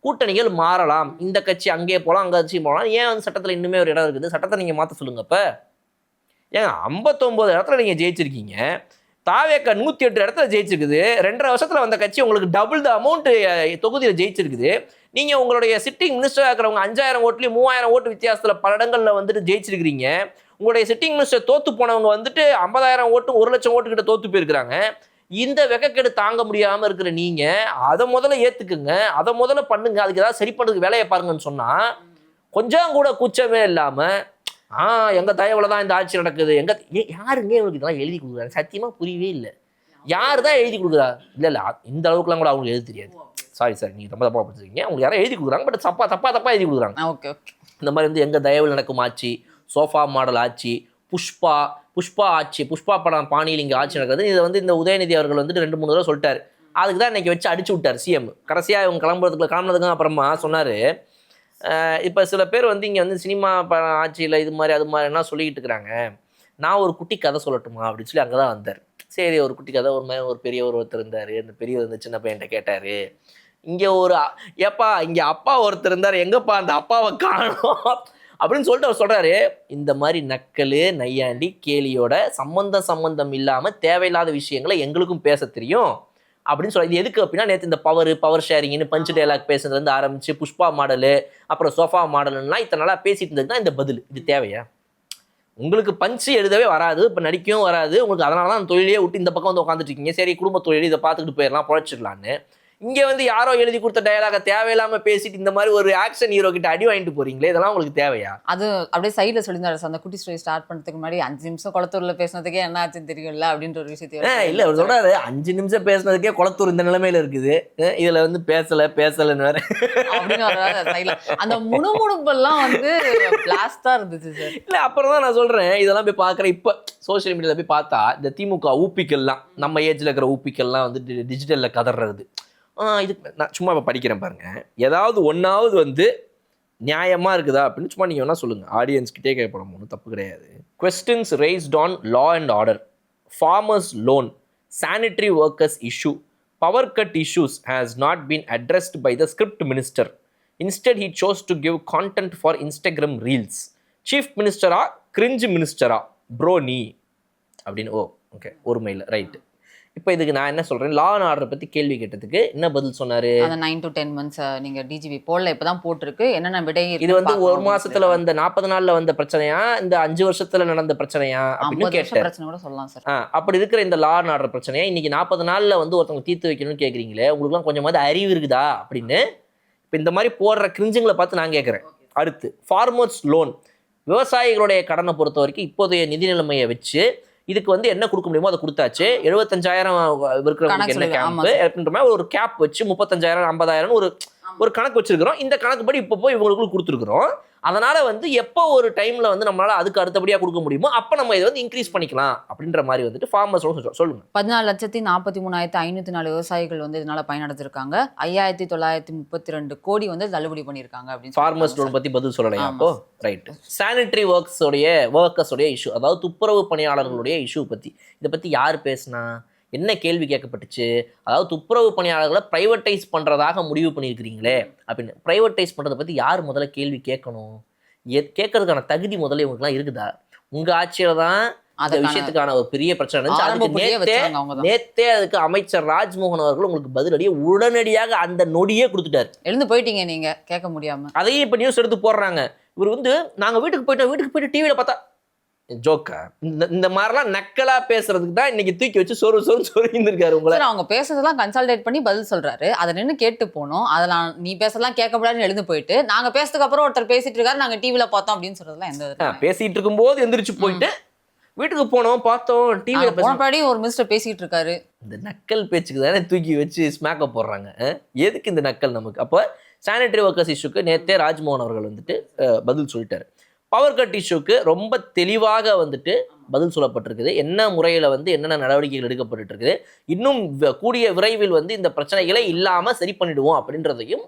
கூட்டணிகள் மாறலாம், இந்த கட்சி அங்கே போகலாம் அங்கே கட்சி போகலாம். ஏன் வந்து சட்டத்தில் இன்னுமே ஒரு இடம் இருக்குது? சட்டத்தை நீங்கள் மாற்ற சொல்லுங்க. இப்போ ஏங்க 59 இடத்துல நீங்கள் ஜெயிச்சிருக்கீங்க, தாவேக்கா 108 இடத்துல ஜெயிச்சிருக்குது, 2.5 வருஷத்தில் வந்த கட்சி உங்களுக்கு டபுள் த அமௌண்ட் தொகுதியில் ஜெயிச்சிருக்குது. நீங்கள் உங்களுடைய சிட்டிங் மினிஸ்டராக இருக்கிறவங்க 5000 ஓட்டுலேயும் 3000 ஓட்டு வித்தியாசத்தில் பல இடங்களில் வந்துட்டு ஜெயிச்சிருக்கிறீங்க. உங்களுடைய சிட்டிங் மினிஸ்டர் தோத்து போனவங்க வந்துட்டு 50,000 ஓட்டு 1,00,000 ஓட்டு கிட்ட தோத்து போயிருக்கிறாங்க. இந்த வெக்கக்கேடு தாங்க முடியாமல் இருக்கிற நீங்கள் அதை முதல்ல ஏற்றுக்குங்க, அதை முதல்ல பண்ணுங்க, அதுக்கு ஏதாவது சரி பண்ணுறதுக்கு வேலையை பாருங்கன்னு சொன்னால் கொஞ்சம் கூட கூச்சமே இல்லாமல் எங்கள் தயவுல தான் இந்த ஆட்சி நடக்குது, யாருங்க இவங்களுக்கு இதெல்லாம் எழுதி கொடுக்குறாங்க? சத்தியமாக புரியவே இல்லை. யார் தான் எழுதி கொடுக்குறா? இல்லை இந்த அளவுக்குலாம் கூட அவங்களுக்கு எழுதி தெரியாது. சாரி சார், நீங்கள் ரொம்ப தப்பாக படிச்சிருக்கீங்க. அவங்களுக்கு யாரும் எழுதி கொடுக்குறாங்க, பட் தப்பாக எழுதி கொடுக்குறாங்க. Okay okay. இந்த மாதிரி வந்து எங்கள் தயவில் நடக்கும் ஆட்சி, சோஃபா மாடல் ஆட்சி, புஷ்பா ஆட்சி, புஷ்பா படம் பாணியில் இங்கே ஆட்சி நடக்குது. இதை வந்து இந்த உதயநிதி அவர்கள் வந்துட்டு 2-3 தடவை சொல்லிட்டார். அதுக்கு தான் இன்றைக்கி வச்சு அடிச்சு விட்டார் சிஎம். கடைசியாக இவங்க கிளம்புனதுக்கு அப்புறமா சொன்னார், இப்போ சில பேர் வந்து இங்கே வந்து சினிமா ஆட்சியில் இது மாதிரி அது மாதிரி என்ன சொல்லிக்கிட்டு இருக்கிறாங்க, நான் ஒரு குட்டி கதை சொல்லட்டுமா அப்படின்னு சொல்லி அங்கே தான் வந்தார். சரி, ஒரு குட்டி கதை. ஒரு பெரியவர் ஒருத்தர் இருந்தார், அந்த பெரியவர் வந்து சின்ன பையன்கிட்ட கேட்டார், இங்கே இங்கே அப்பா ஒருத்தர் இருந்தார், எங்கப்பா அந்த அப்பாவை காணோம் அப்படின்னு சொல்லிட்டு அவர் சொல்கிறாரு. இந்த மாதிரி நக்கல் நையாண்டி கேலியோட சம்பந்தம் இல்லாமல் தேவையில்லாத விஷயங்களை எங்களுக்கும் பேச தெரியும் அப்படின்னு சொல்லி. இது எதுக்கு அப்படின்னா, நேற்று இந்த பவர் ஷேரிங்னு பஞ்சு டைலாக் பேசுறதுலேருந்து ஆரம்பிச்சு புஷ்பா மாடலு அப்புறம் சோஃபா மாடலுன்னா இத்தனை நாளாக பேசிட்டு இருந்தது தான் இந்த பதில். இது தேவையா? உங்களுக்கு பஞ்சு எழுதவே வராது, இப்போ நடிக்கவும் வராது உங்களுக்கு, அதனால தான் அந்த தொழிலே விட்டு இந்த பக்கம் வந்து உட்காந்துட்டு இருக்கீங்க. சரி, குடும்ப தொழில் இதை பார்த்துக்கிட்டு போயிடலாம், பொழைச்சிடலான்னு. இங்கே வந்து யாரோ எழுதி கொடுத்த டயலாக தேவையில்லாமல் பேசிட்டு இந்த மாதிரி ஒரு ஆக்ஷன் ஹீரோ கிட்ட அடி வாங்கிட்டு போறீங்களே, இதெல்லாம் உங்களுக்கு தேவையா? அது அப்படியே சைடில் சொல்லியிருந்தாரு, அந்த குட்டி ஸ்டோரி ஸ்டார்ட் பண்ணுறதுக்கு முன்னாடி 5 நிமிஷம் குளத்தூரில் பேசினதுக்கே என்ன ஆச்சுன்னு தெரியும்ல அப்படின்ற ஒரு விஷயத்தையும் இல்லை, அவர் சொல்றாரு 5 நிமிஷம் பேசினதுக்கே குளத்தூர் இந்த நிலைமையில இருக்குது, இதில் வந்து பேசலைன்னு வேற அப்படின்னு சைடில் அந்த முணுமுணுப்பெல்லாம் வந்து பிளாஸ்டாக இருந்துச்சு சார். இல்லை, அப்புறம் தான் நான் சொல்கிறேன், இதெல்லாம் போய் பார்க்குறேன். இப்போ சோஷியல் மீடியாவில் போய் பார்த்தா இந்த திமுக ஊப்பிக்கள்லாம், நம்ம ஏஜில் இருக்கிற ஊப்பிக்கள்லாம் வந்து டிஜிட்டலில் கதறது. இதுக்கு நான் சும்மா இப்போ படிக்கிறேன் பாருங்க, ஏதாவது ஒன்றாவது வந்து நியாயமாக இருக்குதா அப்படின்னு சும்மா நீங்கள் வேணால் சொல்லுங்கள். ஆடியன்ஸ்கிட்டே கேட்கப்படும், ஒன்றும் தப்பு கிடையாது. Questions raised on law and order, farmers loan, sanitary workers issue, power cut issues has not been addressed by the script minister. Instead, he chose to give content for Instagram reels. Chief minister-ஆ cringe minister-ஆ bro நீ அப்படின்னு. Okay, ஒரு mail right. இப்போ இதுக்கு நான் என்ன சொல்கிறேன், லா அண்ட் ஆர்டர் பற்றி கேள்வி கேட்டதுக்கு என்ன பதில் சொன்னார்? அந்த 9 to 10 months நீங்கள் டிஜிபி போடல, இப்போ தான் போட்டிருக்கு, என்னென்ன விடை இது வந்து 1 மாசத்துல வந்த 40 நாள்ல வந்த பிரச்சனையா, இந்த 5 வருஷத்துல நடந்த பிரச்சனையா அப்படின்னு கேட்டார். பிரச்சனை கூட சொல்லலாம் சார். அப்படி இருக்கிற இந்த லா அண்ட் ஆர்டர் பிரச்சனையா இன்னைக்கு 40 நாள்ல வந்து ஒருத்தவங்க தீர்த்து வைக்கணும்னு கேட்குறீங்களே, உங்களுக்குலாம் கொஞ்சமாவது அறிவு இருக்குதா அப்படின்னு இப்போ இந்த மாதிரி போடுற கிரிஞ்சுங்களை பார்த்து நான் கேட்குறேன். அடுத்து ஃபார்மர்ஸ் லோன், விவசாயிகளுடைய கடனை பொறுத்த வரைக்கும் இப்போதைய நிதி நிலைமையை வச்சு இதுக்கு வந்து என்ன கொடுக்க முடியுமோ அதை கொடுத்தாச்சு. 75,000 இருக்கிறவங்களுக்கு என்ன கேம்ப் அப்படின்ற மாதிரி ஒரு கேப் வச்சு 35,000 50,000 ஒரு கணக்கு வச்சிருக்கிறோம். இந்த கணக்குப்படி இப்போ போய் இவங்களுக்கு கொடுத்துருக்குறோம். அதனால வந்து எப்போ ஒரு டைம்ல வந்து நம்மளால அதுக்கு அடுத்தபடியாக கொடுக்க முடியுமோ அப்போ நம்ம இதை வந்து இன்க்ரீஸ் பண்ணிக்கலாம் அப்படின்ற மாதிரி வந்துட்டு ஃபார்மர்ஸ் சொல்லுங்க. 14,43,504 விவசாயிகள் வந்து இதனால பயனடைஞ்சிருக்காங்க. 5,932 கோடி வந்து தள்ளுபடி பண்ணியிருக்காங்க அப்படின்னு ஃபார்மர்ஸ் லோன் பத்தி பதில் சொல்லலையா? அப்போ ரைட். சானிட்டரி ஒர்க்கர்ஸோடைய இஷ்யூ, அதாவது துப்புரவு பணியாளர்களுடைய இஷ்யூ பத்தி, இதை பத்தி யார் பேசினா, என்ன கேள்வி கேட்கப்பட்டுச்சு? அதாவது துப்புரவு பணியாளர்களை பிரைவேட்டைஸ் பண்ணுறதாக முடிவு பண்ணியிருக்கிறீங்களே அப்படின்னு. பிரைவேட்டைஸ் பண்ணுறதை பற்றி யார் முதல்ல கேள்வி கேட்கணும்? கேட்கறதுக்கான தகுதி முதல்ல இவங்களுக்குலாம் இருக்குதா? உங்கள் ஆட்சியில் தான் அந்த விஷயத்துக்கான ஒரு பெரிய பிரச்சனை இருந்துச்சு. அதுக்கு நேத்தே அதுக்கு அமைச்சர் ராஜ்மோகன் அவர்கள் உங்களுக்கு பதிலடியே உடனடியாக அந்த நொடியே கொடுத்துட்டாரு. எழுந்து போயிட்டீங்க நீங்க கேட்க முடியாம. அதையும் இப்போ நியூஸ் எடுத்து போடுறாங்க. இவர் வந்து நாங்கள் வீட்டுக்கு போயிட்டு டிவியில் பார்த்தா ஜோக்கா இந்த மாதிரிலாம் நக்கலா பேசுறதுக்கு தான் இன்னைக்கு தூக்கி வச்சு சொருந்திருக்காரு உங்களை. அவங்க பேசுறதெல்லாம் கன்சல்டேட் பண்ணி பதில் சொல்றாரு, அதை நின்று கேட்டு போனோம். அதெல்லாம் நீ பேசலாம் கேட்க முடியாதுன்னு எழுந்து போயிட்டு நாங்க பேசுறதுக்கு அப்புறம் ஒருத்தர் பேசிட்டு இருக்காரு நாங்க டிவில பார்த்தோம் அப்படின்னு சொல்றதுலாம் எந்த பேசிட்டு இருக்கும் போது எந்திரிச்சு போயிட்டு வீட்டுக்கு போனோம் பார்த்தோம் டிவியில போனபடி ஒரு மினிஸ்டர் பேசிட்டு இருக்காரு. இந்த நக்கல் பேச்சுக்கு தானே தூக்கி வச்சு ஸ்மாக்க போடுறாங்க. எதுக்கு இந்த நக்கல் நமக்கு? அப்போ சானிட்டரி ஒர்க்கர்ஸ் இஷ்யூக்கு நேத்தே ராஜ்மோகன் அவர்கள் வந்துட்டு பதில் சொல்லிட்டாரு. பவர் கட் இஷ்யூக்கு ரொம்ப தெளிவாக வந்துட்டு பதில் சொல்லப்பட்டிருக்குது. என்ன முறையில் வந்து என்னென்ன நடவடிக்கைகள் எடுக்கப்பட்டு இருக்குது, இன்னும் கூடிய விரைவில் வந்து இந்த பிரச்சனைகளை இல்லாமல் சரி பண்ணிடுவோம் அப்படின்றதையும்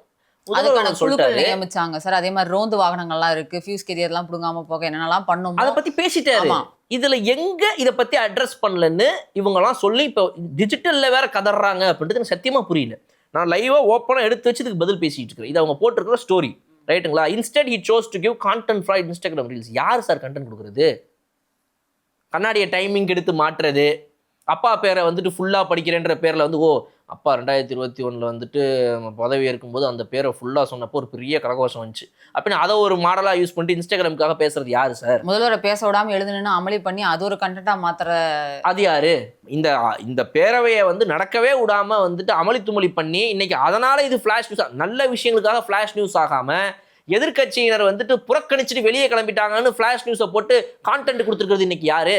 நியமிச்சாங்க சார். அதே மாதிரி ரோந்து வாகனங்கள்லாம் இருக்கு, ஃபியூஸ் கேரியர்லாம் புடுங்காம போக என்னென்னலாம் பண்ணும் அதை பத்தி பேசிட்டாரு. இதில் எங்கே இதை பற்றி அட்ரஸ் பண்ணலன்னு இவங்கெல்லாம் சொல்லி இப்போ டிஜிட்டலில் வேற கதறாங்க அப்படின்றது எனக்கு சத்தியமாக புரியல. நான் லைவாக ஓப்பனாக எடுத்து வச்சு இதுக்கு பதில் பேசிகிட்டு இருக்கிறேன். இது அவங்க போட்டிருக்கிற ஸ்டோரி ரைட்டுங்களா. Instead he chose to give content for Instagram reels. யார் சார் கண்டென்ட் கொடுக்குறது? கண்ணாடியை டைமிங் எடுத்து மாட்டுறது, அப்பா பேரை வந்துட்டு ஃபுல்லாக படிக்கிறேன்ற பேரில் வந்து அப்பா 2021 வந்துட்டு பதவி ஏற்கும்போது அந்த பேரை ஃபுல்லாக சொன்னப்போ ஒரு பெரிய கரகோஷம் வந்துச்சு அப்படின்னு அதை ஒரு மாடலாக யூஸ் பண்ணிட்டு இன்ஸ்டாகிராமுக்காக பேசுறது யாரு சார்? முதல்வரை பேச விடாம எழுதுன்னு அமளி பண்ணி அது ஒரு கண்டென்ட்டாக மாத்துற அது யாரு? இந்த பேரவையை வந்து நடக்கவே விடாம வந்துட்டு அமளி துமளி பண்ணி இன்னைக்கு அதனால இது ஃபிளாஷ் நியூஸ், நல்ல விஷயங்களுக்காக ஃபிளாஷ் நியூஸ் ஆகாம எதிர்கட்சியினர் வந்துட்டு புறக்கணிச்சுட்டு வெளியே கிளம்பிட்டாங்கன்னு ஃபிளாஷ் நியூஸை போட்டு கான்டென்ட் கொடுத்துருக்கிறது இன்னைக்கு யாரு?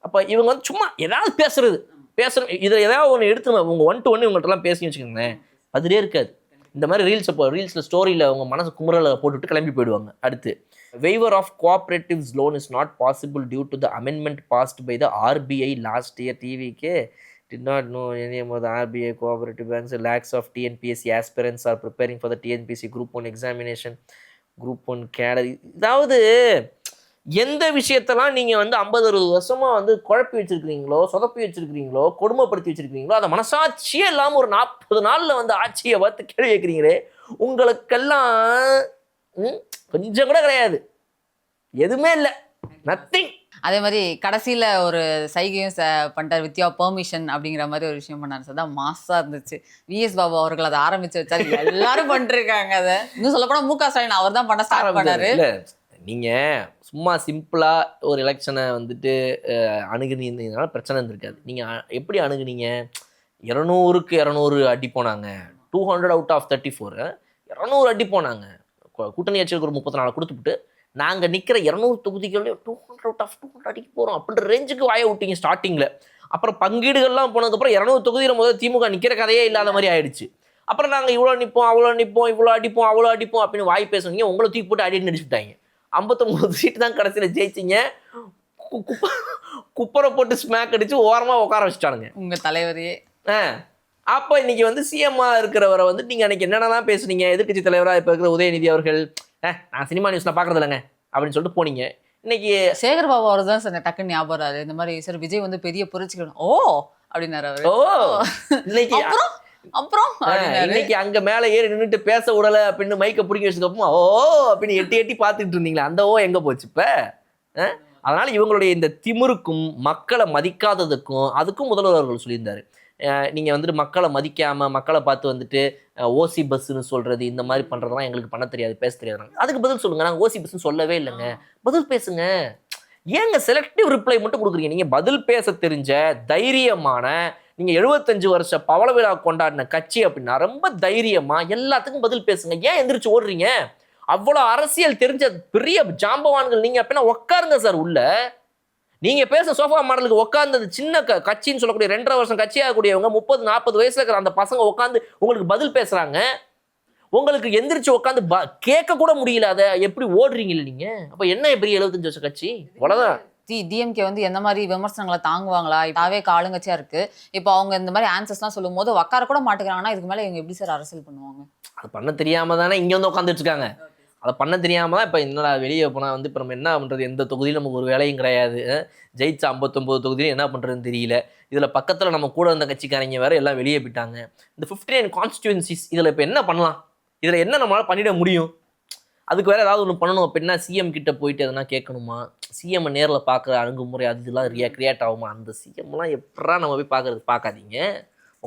அப்போ இவங்க வந்து சும்மா ஏதாவது பேசுறது இதில் ஏதாவது ஒன்று எடுத்து உங்க 1 to 1 இவங்கள்ட்டலாம் பேசி வச்சுக்கோங்களேன், அதிலே இருக்காது. இந்த மாதிரி ரீல்ஸில் ஸ்டோரியில் அவங்க மனசு குமுறலை போட்டுவிட்டு கிளம்பி போயிடுவாங்க. அடுத்து waiver of cooperatives loan is not possible due to the amendment passed by the RBI last year. டிவிக்கே did not know any of the RBI cooperative banks. Lakhs of TNPSC aspirants are preparing for the TNPSC Group 1 examination, Group 1 cadre. அதாவது எந்த விஷயத்தெல்லாம் நீங்கள் வந்து 50-60 வருஷமாக வந்து குழப்பி வச்சுருக்கிறீங்களோ, சொதப்பி வச்சுருக்கிறீங்களோ, கொடுமைப்படுத்தி வச்சுருக்கிறீங்களோ, அதை மனசாட்சியே இல்லாமல் ஒரு 40 நாளில் வந்து ஆட்சியை பார்த்து கேள்வி கேட்குறீங்களே, உங்களுக்கெல்லாம் கொஞ்சம் கூட கிடையாது, எதுவுமே இல்லை, நத்திங். அதே மாதிரி கடைசியில் ஒரு சைகையும் பண்ணிட்டார், வித்யா பெர்மிஷன் அப்படிங்கிற மாதிரி ஒரு விஷயம் பண்ணார் சார். தான் மாசாக இருந்துச்சு. விஎஸ் பாபு அவர்கள் அதை ஆரம்பித்து வச்சாரு, எல்லாரும் பண்ணிருக்காங்க. அதை இன்னும் சொல்லப்போனால் MK ஸ்டாலின் அவர் தான் பண்ண ஸ்டார்ட் பண்ணாரு. நீங்கள் சும்மா சிம்பிளாக ஒரு எலெக்ஷனை வந்துட்டு அணுகுனீங்கனால பிரச்சனை இருந்திருக்காது. நீங்கள் எப்படி அணுகுனீங்க? 200க்கு 200 அடி போனாங்க, 200 out of 34 200 அடி போனாங்க. கூட்டணி ஆட்சிக்கு ஒரு 34 கொடுத்துட்டு நாங்கள் நிற்கிற 200 தொகுதிகளையும் 200 out of 200 அடிக்க போகிறோம் அப்படின்ற ரேஞ்சுக்கு வாய விட்டீங்க ஸ்டார்டிங்கில். அப்புறம் பங்கீடுகள்லாம் போனதுக்கப்புறம் 200 தொகுதியில் முதல்ல திமுக நிற்கிற கதையே இல்லாத மாதிரி ஆயிடுச்சு. அப்புறம் நாங்கள் இவ்வளோ நிற்போம், அவ்வளோ நிற்போம், இவ்வளோ அடிப்போம், அவ்வளோ அடிப்போம் அப்படின்னு வாய் பேசுவீங்க. உங்களை தூக்கி போட்டு அடின்னு அடிச்சுட்டாங்க. 59 சீட்டு தான் கடைசியில் ஜெயிச்சிங்க. குப்பரை போட்டு ஸ்மேக் அடிச்சு ஓரமாக உட்கார வச்சுட்டானுங்க உங்கள் தலைவரையே. அப்போ இன்னைக்கு வந்து சிஎம்மா இருக்கிறவரை வந்து நீங்கள் அன்றைக்கி என்னென்னலாம் பேசுனீங்க, எதிர்கட்சி தலைவராக இப்போ இருக்கிற உதயநிதி அவர்கள் நான் சினிமா நியூஸ்லாம் பார்க்குறது இல்லைங்க அப்படின்னு சொல்லிட்டு போனீங்க. இன்னைக்கு சேகர் பாபு அவர் தான் சார் டக்குன்னு ஞாபகம் இந்த மாதிரி சார் விஜய் வந்து பெரிய புரட்சிக்கணும் அப்படின்னாரு அவர். இன்னைக்கு அப்புறம் இன்னைக்கு அங்க மேல ஏறி நின்றுட்டு பேச விடல அப்படின்னு மைக்க பிடிக்க வச்சதுக்கப்புறமா அப்படின்னு எட்டி பார்த்துட்டு இருந்தீங்களா, அந்த எங்க போச்சு இப்ப? அதனால இவங்களுடைய இந்த திமிருக்கும் மக்களை மதிக்காததுக்கும் அதுக்கும் முதல்வர் அவர்கள் சொல்லியிருந்தாரு. நீங்க வந்துட்டு மக்களை மதிக்காம மக்களை பார்த்து வந்துட்டு ஓசி பஸ்ன்னு சொல்றது இந்த மாதிரி பண்றதெல்லாம் எங்களுக்கு பண்ண தெரியாது, பேச தெரியாது. அதுக்கு பதில் சொல்லுங்க. நாங்கள் ஓசி பஸ்ன்னு சொல்லவே இல்லைங்க, பதில் பேசுங்க. ஏங்க செலக்டிவ் ரிப்ளை மட்டும் கொடுக்குறீங்க? நீங்க பதில் பேச தெரிஞ்ச தைரியமான, நீங்க 75 வருஷ பவள விழா கொண்டாடின கட்சி அப்படின்னா ரொம்ப தைரியமா எல்லாத்துக்கும் பதில் பேசுங்க. ஏன் எந்திரிச்சு ஓடுறீங்க? அவ்வளோ அரசியல் தெரிஞ்ச பெரிய ஜாம்பவான்கள் நீங்க அப்படின்னா உட்காருங்க சார் உள்ள. நீங்க பேச சோஃபா மாடலுக்கு உட்கார்ந்தது சின்ன கட்சின்னு சொல்லக்கூடிய 2.5 வருஷம் கட்சியாகக்கூடியவங்க 30-40 வயசுல இருக்கிற அந்த பசங்க உட்காந்து உங்களுக்கு பதில் பேசுறாங்க. உங்களுக்கு எந்திரிச்சு உட்காந்து கேட்க கூட முடியல. அதை எப்படி ஓடுறீங்க நீங்க? அப்ப என்ன பெரிய 75 வருஷம் கட்சி? அவ்வளவுதான். டிஎம்கே வந்து எந்த மாதிரி விமர்சனங்களை தாங்குவாங்களா? தாவே ஆளுங்கட்சியா இருக்கு. இப்போ அவங்க இந்த மாதிரி ஆன்சர்ஸ்லாம் சொல்லும் போது உட்கார கூட மாட்டேங்கிறாங்கன்னா இதுக்கு மேலே இவங்க எப்படி சார் அரசியல் பண்ணுவாங்க? அது பண்ண தெரியாம தானே இங்க வந்து உட்காந்துட்டு இருக்காங்க. அதை பண்ண தெரியாம தான் இப்போ என்னடா வெளியே போனால் வந்து இப்போ நம்ம என்ன பண்ணுறது, எந்த தொகுதியும் நமக்கு ஒரு வேலையும் கிடையாது, ஜெயிச்ச 59 தொகுதியும் என்ன பண்ணுறதுன்னு தெரியல. இதில் பக்கத்தில் நம்ம கூட வந்த கட்சிக்காரங்க வேறு எல்லாம் வெளியே போயிட்டாங்க. இந்த 59 கான்ஸ்டியூன்சிஸ் இதில் இப்போ என்ன பண்ணலாம், இதில் என்ன நம்மளால் பண்ணிட முடியும்? அதுக்கு வேறு ஏதாவது ஒன்று பண்ணணும் அப்படின்னா சிஎம் கிட்ட போயிட்டு எதனா கேட்கணுமா? சிஎம்மை நேரில் பார்க்குற அணுகுமுறை அது இதெல்லாம் கிரியேட் ஆகுமா? அந்த சிஎம்லாம் எப்படா நம்ம போய் பார்க்காதீங்க,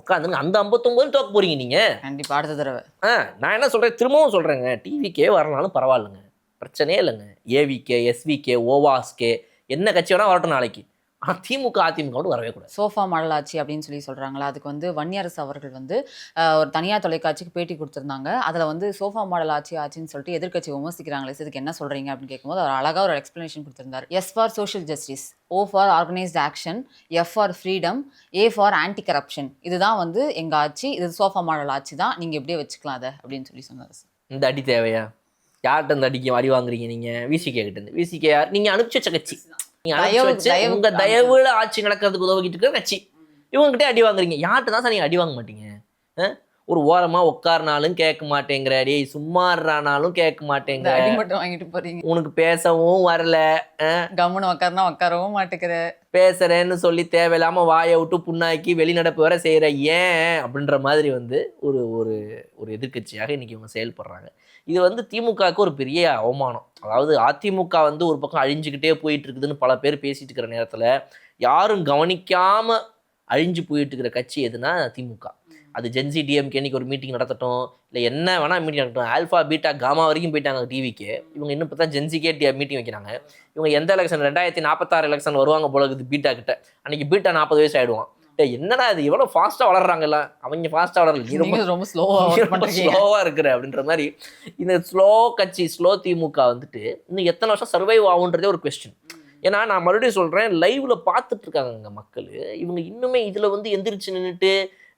உட்காந்துங்க. அந்த 59 தோக்க போறீங்க நீங்க கண்டிப்பா அடுத்த தடவை. நான் என்ன சொல்றேன், திரும்பவும் சொல்றேங்க, டிவிக்கே வரனாலும் பரவாயில்லைங்க, பிரச்சனையே இல்லைங்க. ஏவிகே, எஸ்விகே, ஓவாஸ்கே என்ன கட்சி வேணா வரட்டும் நாளைக்கு. ஆனால் திமுக அதிமுக வரவே கூடாது. சோஃபா மாடல் ஆட்சி அப்படின்னு சொல்கிறாங்களா? அதுக்கு வந்து வன்னியரசு அவர்கள் வந்து ஒரு தனியார் தொலைக்காட்சிக்கு பேட்டி கொடுத்துருந்தாங்க. அதில் வந்து சோஃபா மாடல் ஆட்சின்னு சொல்லிட்டு எதிர்கட்சி விமர்சிக்கிறாங்களே, இதுக்கு என்ன சொல்கிறீங்க அப்படின்னு கேட்கும்போது அவர் அழகாக ஒரு எக்ஸ்பிளனேஷன் கொடுத்துருந்தார். S for social justice, O for organised action, F for freedom, A for anti corruption. இதுதான் வந்து எங்கள் ஆட்சி, இது சோஃபா மாடல் ஆட்சி தான், நீங்கள் எப்படியே வச்சுக்கலாம் அதை அப்படின்னு சொன்னார். இந்த அடி தேவையா? யார்கிட்ட இந்த அடிக்க அடி வாங்குறீங்க நீங்கள்? விசிகே கிட்ட இருந்து. விசிகே யார்? நீங்கள் அனுப்பிச்சு வச்ச கட்சி, உங்க தயவுல ஆட்சி நடக்கிறதுக்கு உதவிக்கிட்டு இருக்கிற கட்சி, இவங்ககிட்ட அடி வாங்குறீங்க. யார்கிட்ட தான் சார் நீங்க அடி வாங்க மாட்டீங்க? ஒரு ஓரமாக உட்காருனாலும் கேட்க மாட்டேங்கிற, டேய் சும்மாறானாலும் கேட்க இந்த மாட்டேங்கிற, அடிமட்டம் வாங்கிட்டு போறீங்க. உனக்கு பேசவும் வரல, கம்முன்னு உட்காருனா உட்காரவும் மாட்டேங்கிற. பேசுறேன்னு சொல்லி தேவையில்லாம வாயை விட்டு புண்ணாக்கி வெளிநடப்பு வர செய்யற, ஏன் அப்படின்ற மாதிரி வந்து ஒரு ஒரு ஒரு எதிர்க்கட்சியாக இன்னைக்கு இவங்க செயல்படுறாங்க. இது வந்து திமுகவுக்கு ஒரு பெரிய அவமானம். அதாவது அதிமுக வந்து ஒரு பக்கம் அழிஞ்சுக்கிட்டே போயிட்டு இருக்குதுன்னு பல பேர் பேசிட்டு இருக்கிற நேரத்துல யாரும் கவனிக்காம அழிஞ்சு போயிட்டு இருக்கிற கட்சி எதுனா திமுக. அது ஜென்சி டிஎம்கே இன்னைக்கு ஒரு மீட்டிங் நடத்தட்டும், இல்லை என்ன வேணா மீட்டிங் நடத்தட்டும், ஆல்ஃபா பீட்டா காமா வரைக்கும் போயிட்டாங்க டிவிக்கு. இவங்க இன்னும் பார்த்தா ஜென்சிக்கே மீட்டிங் வைக்கிறாங்க. இவங்க எந்த எலெக்ஷன் 2046 எலெக்ஷன் வருவாங்க போல இருக்குது பீட்டா கிட்ட. அன்னைக்கு பீட்டா 40 வயசு ஆயிடுவான். என்னடா இது எவ்வளோ ஃபாஸ்ட்டாக வளர்றாங்கல்ல, அவங்க ஃபாஸ்ட்டாக வளரல, நீ ரொம்ப ஸ்லோவாக இருக்கிற அப்படின்ற மாதிரி. இந்த ஸ்லோ கட்சி ஸ்லோ திமுக வந்துட்டு இன்னும் எத்தனை வருஷம் சர்வைவ் ஆகுன்றதே ஒரு கொஸ்டின். ஏன்னா நான் மறுபடியும் சொல்கிறேன், லைவ்ல பார்த்துட்டு இருக்காங்க மக்கள். இவங்க இன்னுமே இதில் வந்து எந்திரிச்சு நின்றுட்டு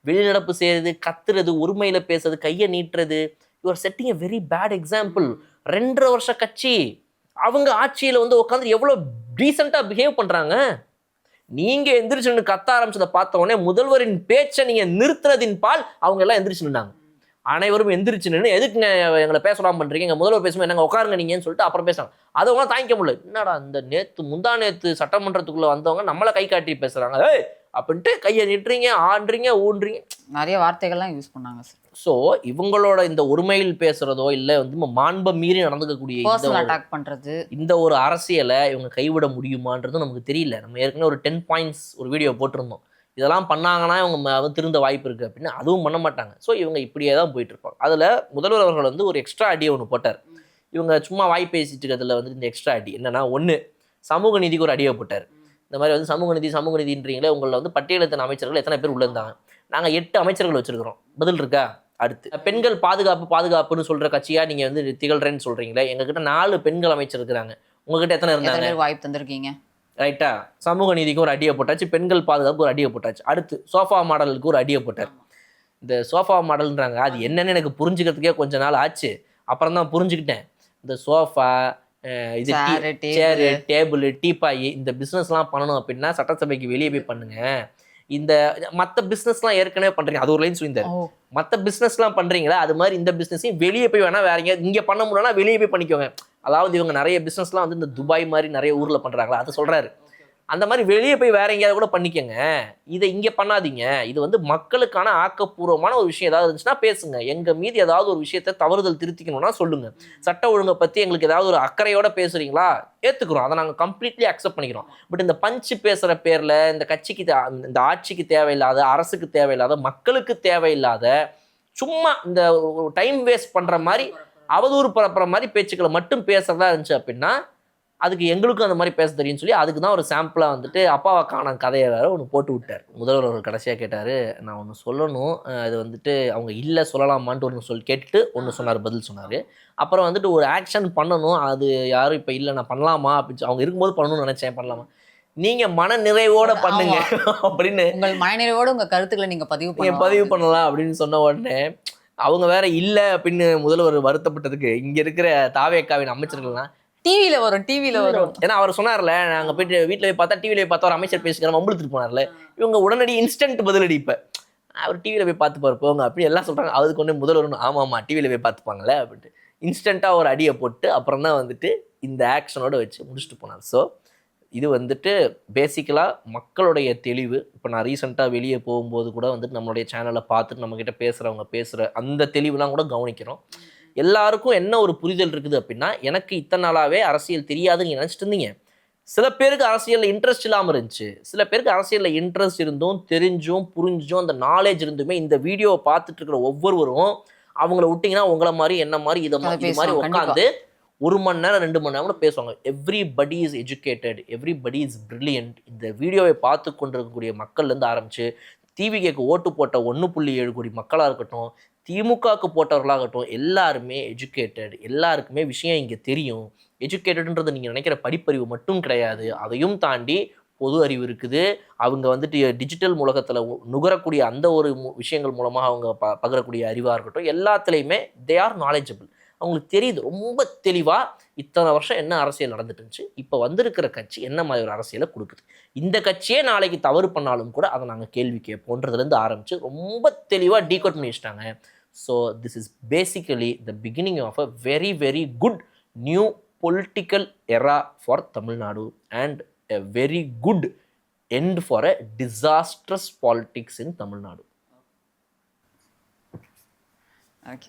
வெளிநடப்பு செய்யறது, கத்துறது, ஒருமையில் பேசுறது, கையை நீட்டுறது, you are setting a very bad example. 2.5 வருஷ கட்சி அவங்க ஆட்சியில் வந்து உட்காந்து எவ்வளோ டீசெண்டாக பிஹேவ் பண்ணுறாங்க. நீங்கள் எந்திரிச்சு கத்த ஆரம்பிச்சதை பார்த்த உடனே முதல்வரின் பேச்சை நீங்கள் நிறுத்துறதின் பால் அவங்க எல்லாம் எந்திரிச்சு நின்னாங்க. அனைவரும் எந்திரிச்சு நின்று எதுக்குங்க எங்களை பேசலாம் பண்ணுறீங்க, எங்கள் முதல்வர் பேசும்போது என்னங்க உட்காருங்க நீங்கன்னு சொல்லிட்டு அப்புறம் பேசுறாங்க. அதை அவங்க தாங்கிக்க முடியல. என்னடா இந்த முந்தா நேற்று சட்டமன்றத்துக்குள்ளே வந்தவங்க நம்மளை கை காட்டி பேசுகிறாங்க, ஏய் அப்படின்ட்டு கையை நிட்டுறீங்க, ஆடுறீங்க, ஊன்றீங்க, நிறைய வார்த்தைகள்லாம் யூஸ் பண்ணாங்க சார். ஸோ இவங்களோட இந்த உரிமையில் பேசுறதோ இல்லை வந்து மாண்பை மீறி நடந்துக்கக்கூடிய அட்டாக் பண்றது, இந்த ஒரு அரசியலை இவங்க கைவிட முடியுமான்றது நமக்கு தெரியல. நம்ம ஏற்கனவே ஒரு 10 பாயிண்ட்ஸ் ஒரு வீடியோ போட்டிருந்தோம். இதெல்லாம் பண்ணாங்கன்னா இவங்க திருந்த வாய்ப்பு இருக்குது அப்படின்னு. அதுவும் பண்ண மாட்டாங்க. ஸோ இவங்க இப்படியே தான் போயிட்டு இருப்பாங்க. அதில் முதல்வர் அவர்கள் வந்து ஒரு எக்ஸ்ட்ரா அடியை ஒன்று போட்டார். இவங்க சும்மா வாய் பேசிட்டு இருக்கிறதுல வந்து இந்த எக்ஸ்ட்ரா அடி என்னன்னா, ஒன்று சமூக நீதிக்கு ஒரு அடியை போட்டார். இந்த மாதிரி வந்து சமூக நீதின்றீங்களே, உங்களில் வந்து பட்டியலின அமைச்சர்கள் எத்தனை பேர் உள்ள இருந்தாங்க? நாங்கள் 8 அமைச்சர்கள் வச்சிருக்கிறோம், பதில் இருக்கா? அடுத்து பெண்கள் பாதுகாப்புன்னு சொல்கிற கட்சியாக நீங்கள் வந்து திகழ்றேன்னு சொல்கிறீங்களே, எங்ககிட்ட 4 பெண்கள் அமைச்சர் இருக்கிறாங்க, உங்ககிட்ட எத்தனை இருந்தாங்க? வாய்ப்பு தந்திருக்கீங்க, ரைட்டா? சமூக நீதிக்கு ஒரு அடியை போட்டாச்சு, பெண்கள் பாதுகாப்புக்கு ஒரு அடியை போட்டாச்சு. அடுத்து சோஃபா மாடலுக்கு ஒரு அடியை போட்டார். இந்த சோஃபா மாடல்ன்றாங்க, அது என்னன்னு எனக்கு புரிஞ்சுக்கிறதுக்கே கொஞ்ச நாள் ஆச்சு. அப்புறம் தான் புரிஞ்சுக்கிட்டேன். இந்த சோஃபா, இது சேரு, டேபிள், டீப்பாய், இந்த பிஸ்னஸ்லாம் பண்ணணும் அப்படின்னா சட்டசபைக்கு வெளியே போய் பண்ணுங்க. இந்த மற்ற பிஸ்னஸ்லாம் ஏற்கனவே பண்ணுறீங்க, அது ஒரு லைன் சொல்லியிருந்தார். மற்ற பிஸ்னஸ்லாம் பண்ணுறீங்களா, அது மாதிரி இந்த பிஸ்னஸையும் வெளியே போய் வேணா வேற எங்கேயாவது இங்கே பண்ண முடியலன்னா வெளியே போய் பண்ணிக்கோங்க. அதாவது இவங்க நிறைய பிஸ்னஸ்லாம் வந்து இந்த துபாய் மாதிரி நிறைய ஊரில் பண்ணுறாங்களா, அதை சொல்கிறாரு. அந்த மாதிரி வெளியே போய் வேற எங்கேயாவது கூட பண்ணிக்கோங்க, இதை இங்கே பண்ணாதீங்க. இது வந்து மக்களுக்கான ஆக்கப்பூர்வமான ஒரு விஷயம் ஏதாவது இருந்துச்சுன்னா பேசுங்க. எங்கள் மீது ஏதாவது ஒரு விஷயத்தை தவறுதல் திருத்திக்கணும்னா சொல்லுங்கள். சட்ட ஒழுங்கை பற்றி எங்களுக்கு ஏதாவது ஒரு அக்கறையோட பேசுகிறீங்களா, ஏற்றுக்கிறோம், அதை நாங்கள் கம்ப்ளீட்லி அக்செப்ட் பண்ணிக்கிறோம். பட் இந்த பஞ்சு பேசுகிற பேரில் இந்த கட்சிக்கு இந்த ஆட்சிக்கு தேவையில்லாத, அரசுக்கு தேவையில்லாத, மக்களுக்கு தேவையில்லாத, சும்மா இந்த டைம் வேஸ்ட் பண்ணுற மாதிரி அவதூறு பரப்புற மாதிரி பேச்சுக்களை மட்டும் பேசுகிறதா இருந்துச்சு அப்படின்னா அதுக்கு எங்களுக்கும் அந்த மாதிரி பேச தெரியும்னு சொல்லி அதுக்கு தான் ஒரு சாம்பிளாக வந்துட்டு அப்பாவை காண கதையை வேறு ஒன்று போட்டு விட்டார். முதல்வர் அவர் கடைசியாக கேட்டார், நான் ஒன்று சொல்லணும், அது வந்துட்டு அவங்க இல்லை சொல்லலாமான்ட்டு ஒன்று கேட்டுட்டு ஒன்று சொன்னார், பதில் சொன்னார். அப்புறம் வந்துட்டு ஒரு ஆக்ஷன் பண்ணணும், அது யாரும் இப்போ இல்லை நான் பண்ணலாமா அப்படின்னு அவங்க இருக்கும்போது பண்ணணும்னு நினச்சேன், பண்ணலாமா, நீங்கள் மன நிறைவோட பண்ணுங்க அப்படின்னு, உங்கள் மனநிறைவோடு உங்கள் கருத்துக்களை நீங்கள் பதிவு பண்ணலாம் அப்படின்னு சொன்ன உடனே அவங்க வேற இல்லை அப்படின்னு முதல்வர் வருத்தப்பட்டதுக்கு இங்கே இருக்கிற தாவேக்காவின் அமைச்சர்கள்லாம் டிவியில வரும். ஏன்னா அவர் சொன்னார்ல, நாங்கள் போயிட்டு வீட்டில் போய் பார்த்தா டிவியில் போய் பார்த்தா ஒரு அமைச்சர் பேசிக்கிற மம்பளுத்துட்டு போனார்ல, இவங்க உடனடி இன்ஸ்டன்ட் பதிலடி. இப்போ அவர் டிவியில் போய் பார்த்து போங்க அப்படி எல்லாம் சொல்கிறாங்க. அதுக்கு ஒன்று முதல்வர் ஆமாம்மா டிவியில் போய் பார்த்துப்பாங்களே அப்படின்ட்டு இன்ஸ்டண்ட்டாக ஒரு அடியை போட்டு அப்புறம் தான் வந்துட்டு இந்த ஆக்ஷனோட வச்சு முடிச்சுட்டு போனார். ஸோ இது வந்துட்டு பேசிக்கலாக மக்களுடைய தெளிவு. இப்போ நான் ரீசெண்டாக வெளியே போகும்போது கூட வந்துட்டு நம்மளுடைய சேனலை பார்த்துட்டு நம்மக்கிட்ட பேசுகிறவங்க பேசுகிற அந்த தெளிவுலாம் கூட கவனிக்கிறோம். எல்லாருக்கும் என்ன ஒரு புரிதல் இருக்குது அப்படின்னா, எனக்கு இத்தனை நாளாகவே அரசியல் தெரியாதுன்னு நீங்கள் நினச்சிட்டு இருந்தீங்க. சில பேருக்கு அரசியலில் இன்ட்ரெஸ்ட் இல்லாமல் இருந்துச்சு, சில பேருக்கு அரசியலில் இன்ட்ரெஸ்ட் இருந்தும் தெரிஞ்சும் புரிஞ்சும் அந்த நாலேஜ் இருந்துமே இந்த வீடியோவை பார்த்துட்டு இருக்கிற ஒவ்வொருவரும் அவங்கள விட்டிங்கன்னா உங்களை மாதிரி என்ன மாதிரி இது மாதிரி உட்காந்து 1 மணி நேரம் 2 மணி நேரம் கூட பேசுவாங்க. Everybody is educated, everybody is brilliant. இந்த வீடியோவை பார்த்து கொண்டிருக்கக்கூடிய மக்கள்லேருந்து ஆரம்பித்து டிவிக்கு ஓட்டு போட்ட 1.7 கோடி மக்களாக இருக்கட்டும், திமுகவுக்கு போட்டவர்களாகட்டும், எல்லாருமே எஜுகேட்டட். எல்லாருக்குமே விஷயம் இங்கே தெரியும். எஜுகேட்டடுன்றது நீங்கள் நினைக்கிற படிப்பறிவு மட்டும் கிடையாது, அதையும் தாண்டி பொது அறிவு இருக்குது. அவங்க வந்துட்டு டிஜிட்டல் உலகத்தில் நுகரக்கூடிய அந்த ஒரு விஷயங்கள் மூலமாக அவங்க பகிரக்கூடிய அறிவாக இருக்கட்டும், எல்லாத்துலேயுமே தே ஆர் நாலேஜபிள். அவங்களுக்கு தெரியுது ரொம்ப தெளிவாக இத்தனை வருஷம் என்ன அரசியல் நடந்துட்டு இருந்துச்சு, இப்போ வந்திருக்கிற கட்சி என்ன மாதிரி ஒரு அரசியலை கொடுக்குது, இந்த கட்சியே நாளைக்கு தவறு பண்ணாலும் கூட அதை நாங்கள் கேள்வி கேட்போன்றதுலேருந்து ஆரம்பித்து ரொம்ப தெளிவாக டீகோட் பண்ணி வச்சிட்டாங்க. So this is basically the beginning of a very very good new political era for Tamil Nadu and a very good end for a disastrous politics in Tamil Nadu. Okay.